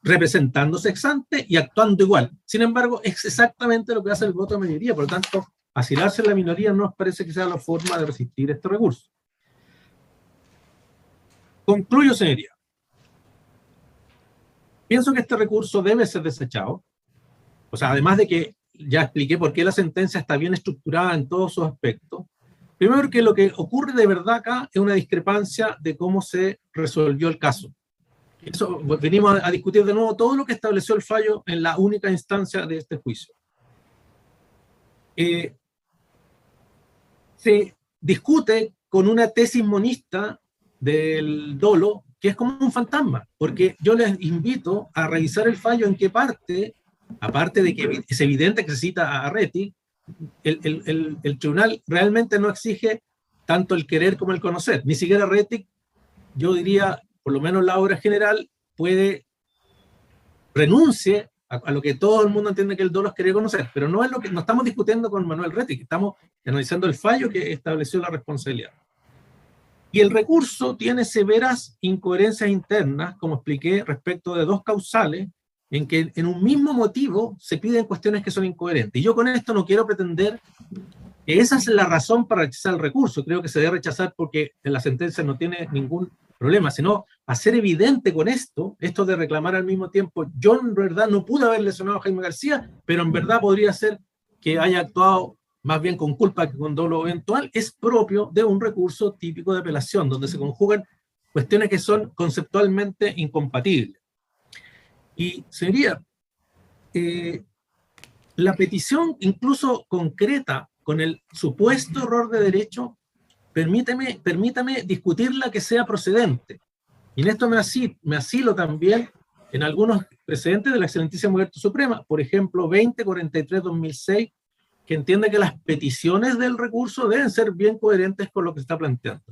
representándose ex ante y actuando igual. Sin embargo, es exactamente lo que hace el voto de mayoría. Por lo tanto, asilarse en la minoría no nos parece que sea la forma de resistir este recurso. Concluyo, señoría. Pienso que este recurso debe ser desechado. O sea, además de que ya expliqué por qué la sentencia está bien estructurada en todos sus aspectos. Primero, que lo que ocurre de verdad acá es una discrepancia de cómo se resolvió el caso. Eso, venimos a discutir de nuevo todo lo que estableció el fallo en la única instancia de este juicio. Se discute con una tesis monista del dolo que es como un fantasma, porque yo les invito a revisar el fallo en qué parte, aparte de que es evidente que se cita a Rettig, el tribunal realmente no exige tanto el querer como el conocer. Ni siquiera Rettig, yo diría, por lo menos la obra general, renuncie a lo que todo el mundo entiende que el dolo es querer conocer, pero no es lo que no estamos discutiendo con Manuel Rettig, estamos analizando el fallo que estableció la responsabilidad. Y el recurso tiene severas incoherencias internas, como expliqué, respecto de dos causales, en que en un mismo motivo se piden cuestiones que son incoherentes. Y yo con esto no quiero pretender que esa es la razón para rechazar el recurso. Creo que se debe rechazar porque en la sentencia no tiene ningún problema, sino hacer evidente con esto de reclamar al mismo tiempo, yo en verdad no pude haber lesionado a Jaime García, pero en verdad podría ser que haya actuado más bien con culpa que con dolo eventual, es propio de un recurso típico de apelación, donde se conjugan cuestiones que son conceptualmente incompatibles. Y sería la petición incluso concreta con el supuesto error de derecho, permítame discutirla que sea procedente. Y en esto me asilo también en algunos precedentes de la excelentísima Corte Suprema, por ejemplo, 2043-2006, que entiende que las peticiones del recurso deben ser bien coherentes con lo que se está planteando.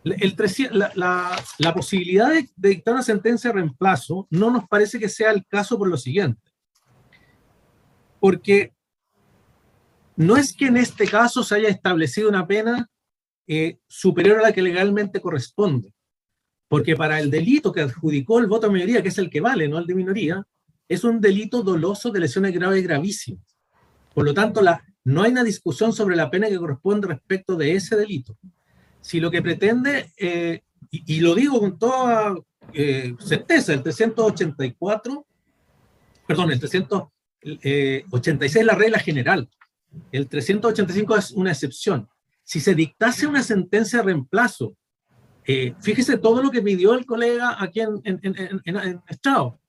La posibilidad de dictar una sentencia de reemplazo no nos parece que sea el caso por lo siguiente. Porque no es que en este caso se haya establecido una pena superior a la que legalmente corresponde. Porque para el delito que adjudicó el voto de mayoría, que es el que vale, no el de minoría, es un delito doloso de lesiones graves y gravísimas. Por lo tanto, no hay una discusión sobre la pena que corresponde respecto de ese delito. Si lo que pretende, y lo digo con toda certeza, el 386 es la regla general, el 385 es una excepción. Si se dictase una sentencia de reemplazo, fíjese todo lo que pidió el colega aquí en Estrado,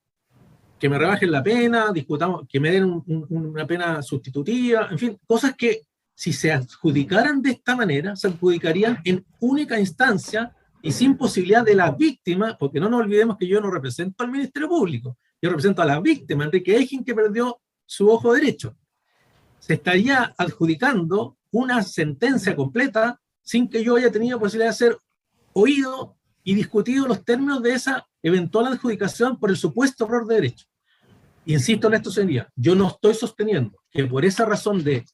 que me rebajen la pena, discutamos, que me den una pena sustitutiva, en fin, cosas que si se adjudicaran de esta manera, se adjudicarían en única instancia y sin posibilidad de la víctima, porque no nos olvidemos que yo no represento al Ministerio Público, yo represento a la víctima, Enrique Eiching, que perdió su ojo derecho. Se estaría adjudicando una sentencia completa sin que yo haya tenido posibilidad de ser oído y discutido los términos de esa eventual adjudicación por el supuesto error de derecho. Insisto en esto, señoría, yo no estoy sosteniendo que por esa razón de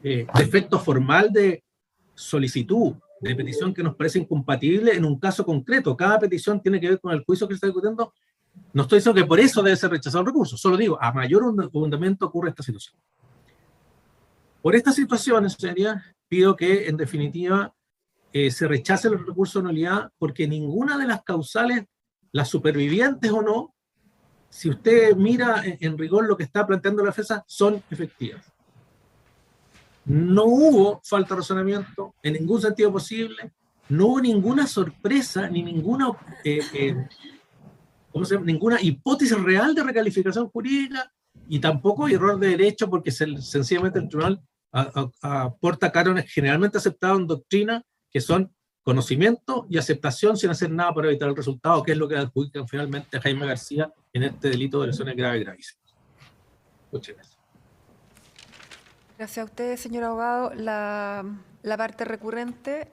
defecto formal de solicitud, de petición que nos parece incompatible en un caso concreto, cada petición tiene que ver con el juicio que se está discutiendo, no estoy diciendo que por eso debe ser rechazado el recurso, solo digo, a mayor abundamiento ocurre esta situación. Por estas situaciones, señoría, pido que en definitiva se rechace el recurso de nulidad porque ninguna de las causales, las supervivientes o no, si usted mira en rigor lo que está planteando la defensa, son efectivas. No hubo falta de razonamiento en ningún sentido posible, no hubo ninguna sorpresa ni ninguna hipótesis real de recalificación jurídica y tampoco error de derecho porque sencillamente el tribunal aporta cánones generalmente aceptados en doctrina que son conocimiento y aceptación sin hacer nada para evitar el resultado, que es lo que adjudican finalmente a Jaime García en este delito de lesiones graves y gravísimas. Muchas gracias. Gracias a usted, señor abogado. La parte recurrente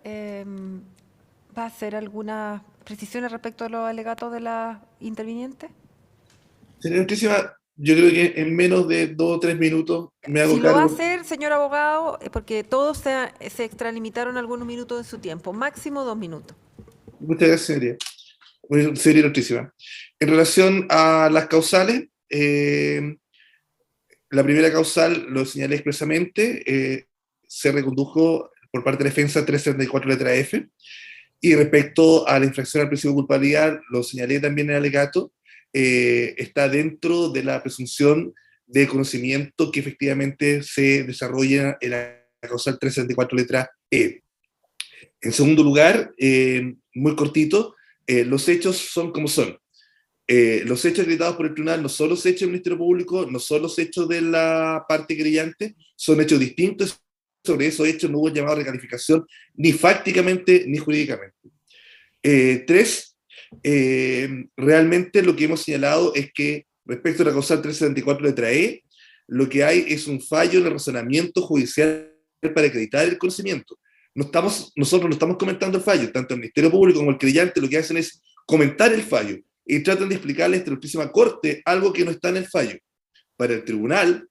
va a hacer algunas precisiones respecto a los alegatos de la interviniente. Señora Santísima, Yo creo que en menos de 2 o 3 minutos me hago Si lo va a cargo. hacer, señor abogado, porque todos se extralimitaron algunos minutos de su tiempo, máximo 2 minutos. Muchas gracias, señoría. Sería ilustrísima. En relación a las causales, la primera causal, lo señalé expresamente, se recondujo por parte de la defensa 374 letra F, y respecto a la infracción al principio de culpabilidad, lo señalé también en el alegato, está dentro de la presunción de conocimiento que efectivamente se desarrolla en la causal 374 letra E. En segundo lugar, muy cortito, los hechos son como son. Los hechos acreditados por el tribunal no son los hechos del Ministerio Público, no son los hechos de la parte querellante, son hechos distintos. Sobre esos hechos no hubo llamado a recalificación ni fácticamente ni jurídicamente. 3, realmente lo que hemos señalado es que respecto a la causal 374 letra E, lo que hay es un fallo en el razonamiento judicial para acreditar el conocimiento. Nosotros no estamos comentando el fallo, tanto el Ministerio Público como el querellante lo que hacen es comentar el fallo y tratan de explicarle a esta altísima corte algo que no está en el fallo. Para el tribunal,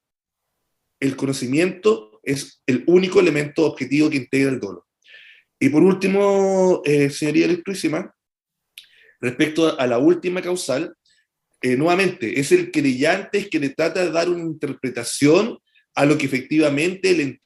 el conocimiento es el único elemento objetivo que integra el dolo. Y por último, señoría ilustrísima, respecto a la última causal, nuevamente, es el querellante que le trata de dar una interpretación a lo que efectivamente le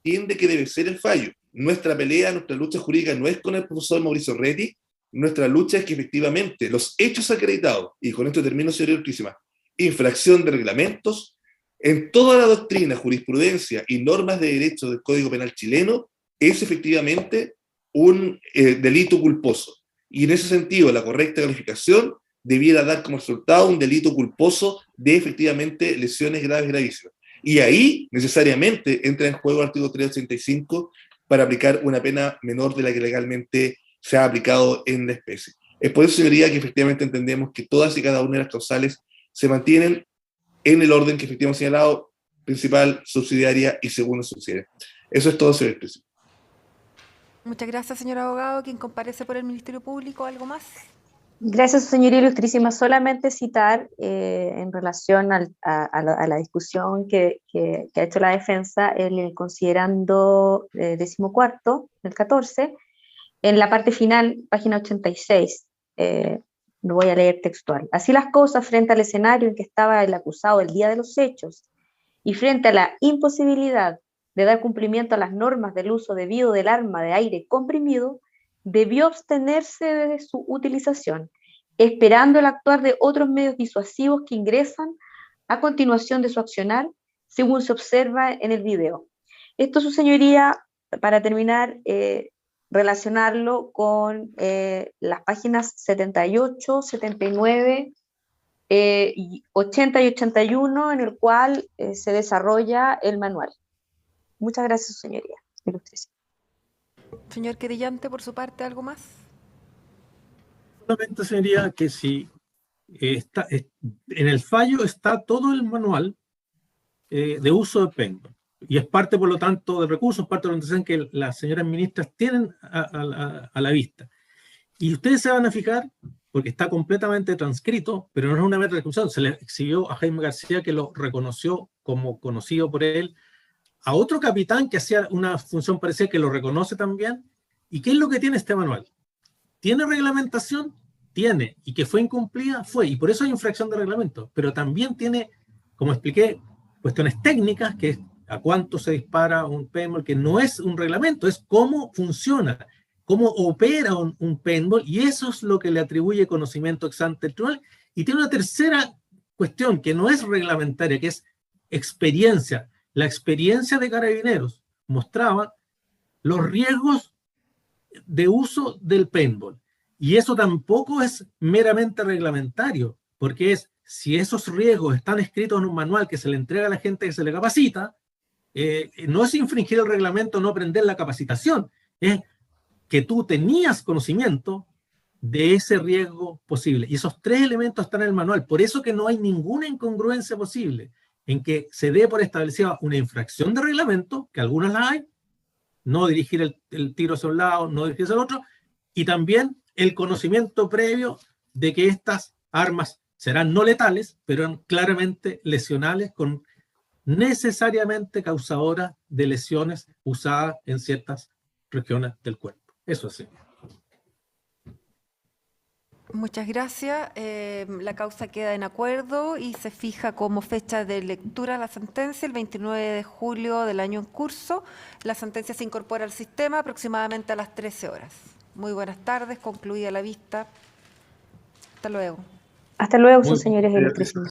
entiende que debe ser el fallo. Nuestra pelea, nuestra lucha jurídica no es con el profesor Mauricio Reti, nuestra lucha es que efectivamente los hechos acreditados, y con esto termino, señoría ilustrísima, infracción de reglamentos, en toda la doctrina, jurisprudencia y normas de derecho del Código Penal chileno, es efectivamente un delito culposo. Y en ese sentido, la correcta calificación debiera dar como resultado un delito culposo de efectivamente lesiones graves, gravísimas. Y ahí, necesariamente, entra en juego el artículo 385 para aplicar una pena menor de la que legalmente se ha aplicado en la especie. Es por eso, señoría, que efectivamente entendemos que todas y cada una de las causales se mantienen en el orden que efectivamente hemos señalado, principal, subsidiaria y segunda subsidiaria. Eso es todo, señor presidente. Muchas gracias, señor abogado. ¿Quién comparece por el Ministerio Público? ¿Algo más? Gracias, señoría ilustrísima. Solamente citar en relación a la discusión que ha hecho la defensa, el considerando 14º, el 14, en la parte final, página 86, lo voy a leer textual. Así las cosas, frente al escenario en que estaba el acusado el día de los hechos y frente a la imposibilidad de dar cumplimiento a las normas del uso debido del arma de aire comprimido, debió abstenerse de su utilización, esperando el actuar de otros medios disuasivos que ingresan a continuación de su accionar, según se observa en el video. Esto, su señoría, para terminar, relacionarlo con las páginas 78, 79, 80 y 81, en el cual se desarrolla el manual. Muchas gracias, señoría. Ilustrísima. Señor querellante, por su parte, ¿algo más? Solamente, señoría, que si en el fallo está todo el manual de uso de péndulo, y es parte, por lo tanto, del recurso, es parte de la orientación que las señoras ministras tienen a la vista. Y ustedes se van a fijar, porque está completamente transcrito, pero no es una mera transcripción, se le exhibió a Jaime García, que lo reconoció como conocido por él, a otro capitán que hacía una función parecida, que lo reconoce también. ¿Y qué es lo que tiene este manual? ¿Tiene reglamentación? Tiene. ¿Y que fue incumplida? Fue. Y por eso hay infracción de reglamento. Pero también tiene, como expliqué, cuestiones técnicas, que es a cuánto se dispara un paintball, que no es un reglamento, es cómo funciona, cómo opera un paintball, y eso es lo que le atribuye conocimiento ex ante el tribunal. Y tiene una tercera cuestión, que no es reglamentaria, que es experiencia. La experiencia de Carabineros mostraba los riesgos de uso del paintball. Y eso tampoco es meramente reglamentario, porque es, si esos riesgos están escritos en un manual que se le entrega a la gente que se le capacita, no es infringir el reglamento, no aprender la capacitación, es que tú tenías conocimiento de ese riesgo posible. Y esos 3 elementos están en el manual. Por eso que no hay ninguna incongruencia posible en que se dé por establecida una infracción de reglamento, que algunas la hay, no dirigir el tiro hacia un lado, no dirigirse al otro, y también el conocimiento previo de que estas armas serán no letales, pero eran claramente lesionales con necesariamente causadoras de lesiones usadas en ciertas regiones del cuerpo. Eso sí. Muchas gracias. La causa queda en acuerdo y se fija como fecha de lectura la sentencia el 29 de julio del año en curso. La sentencia se incorpora al sistema aproximadamente a las 13 horas. Muy buenas tardes, concluida la vista. Hasta luego. Hasta luego, Muy sus señores bien. ilustrísimos.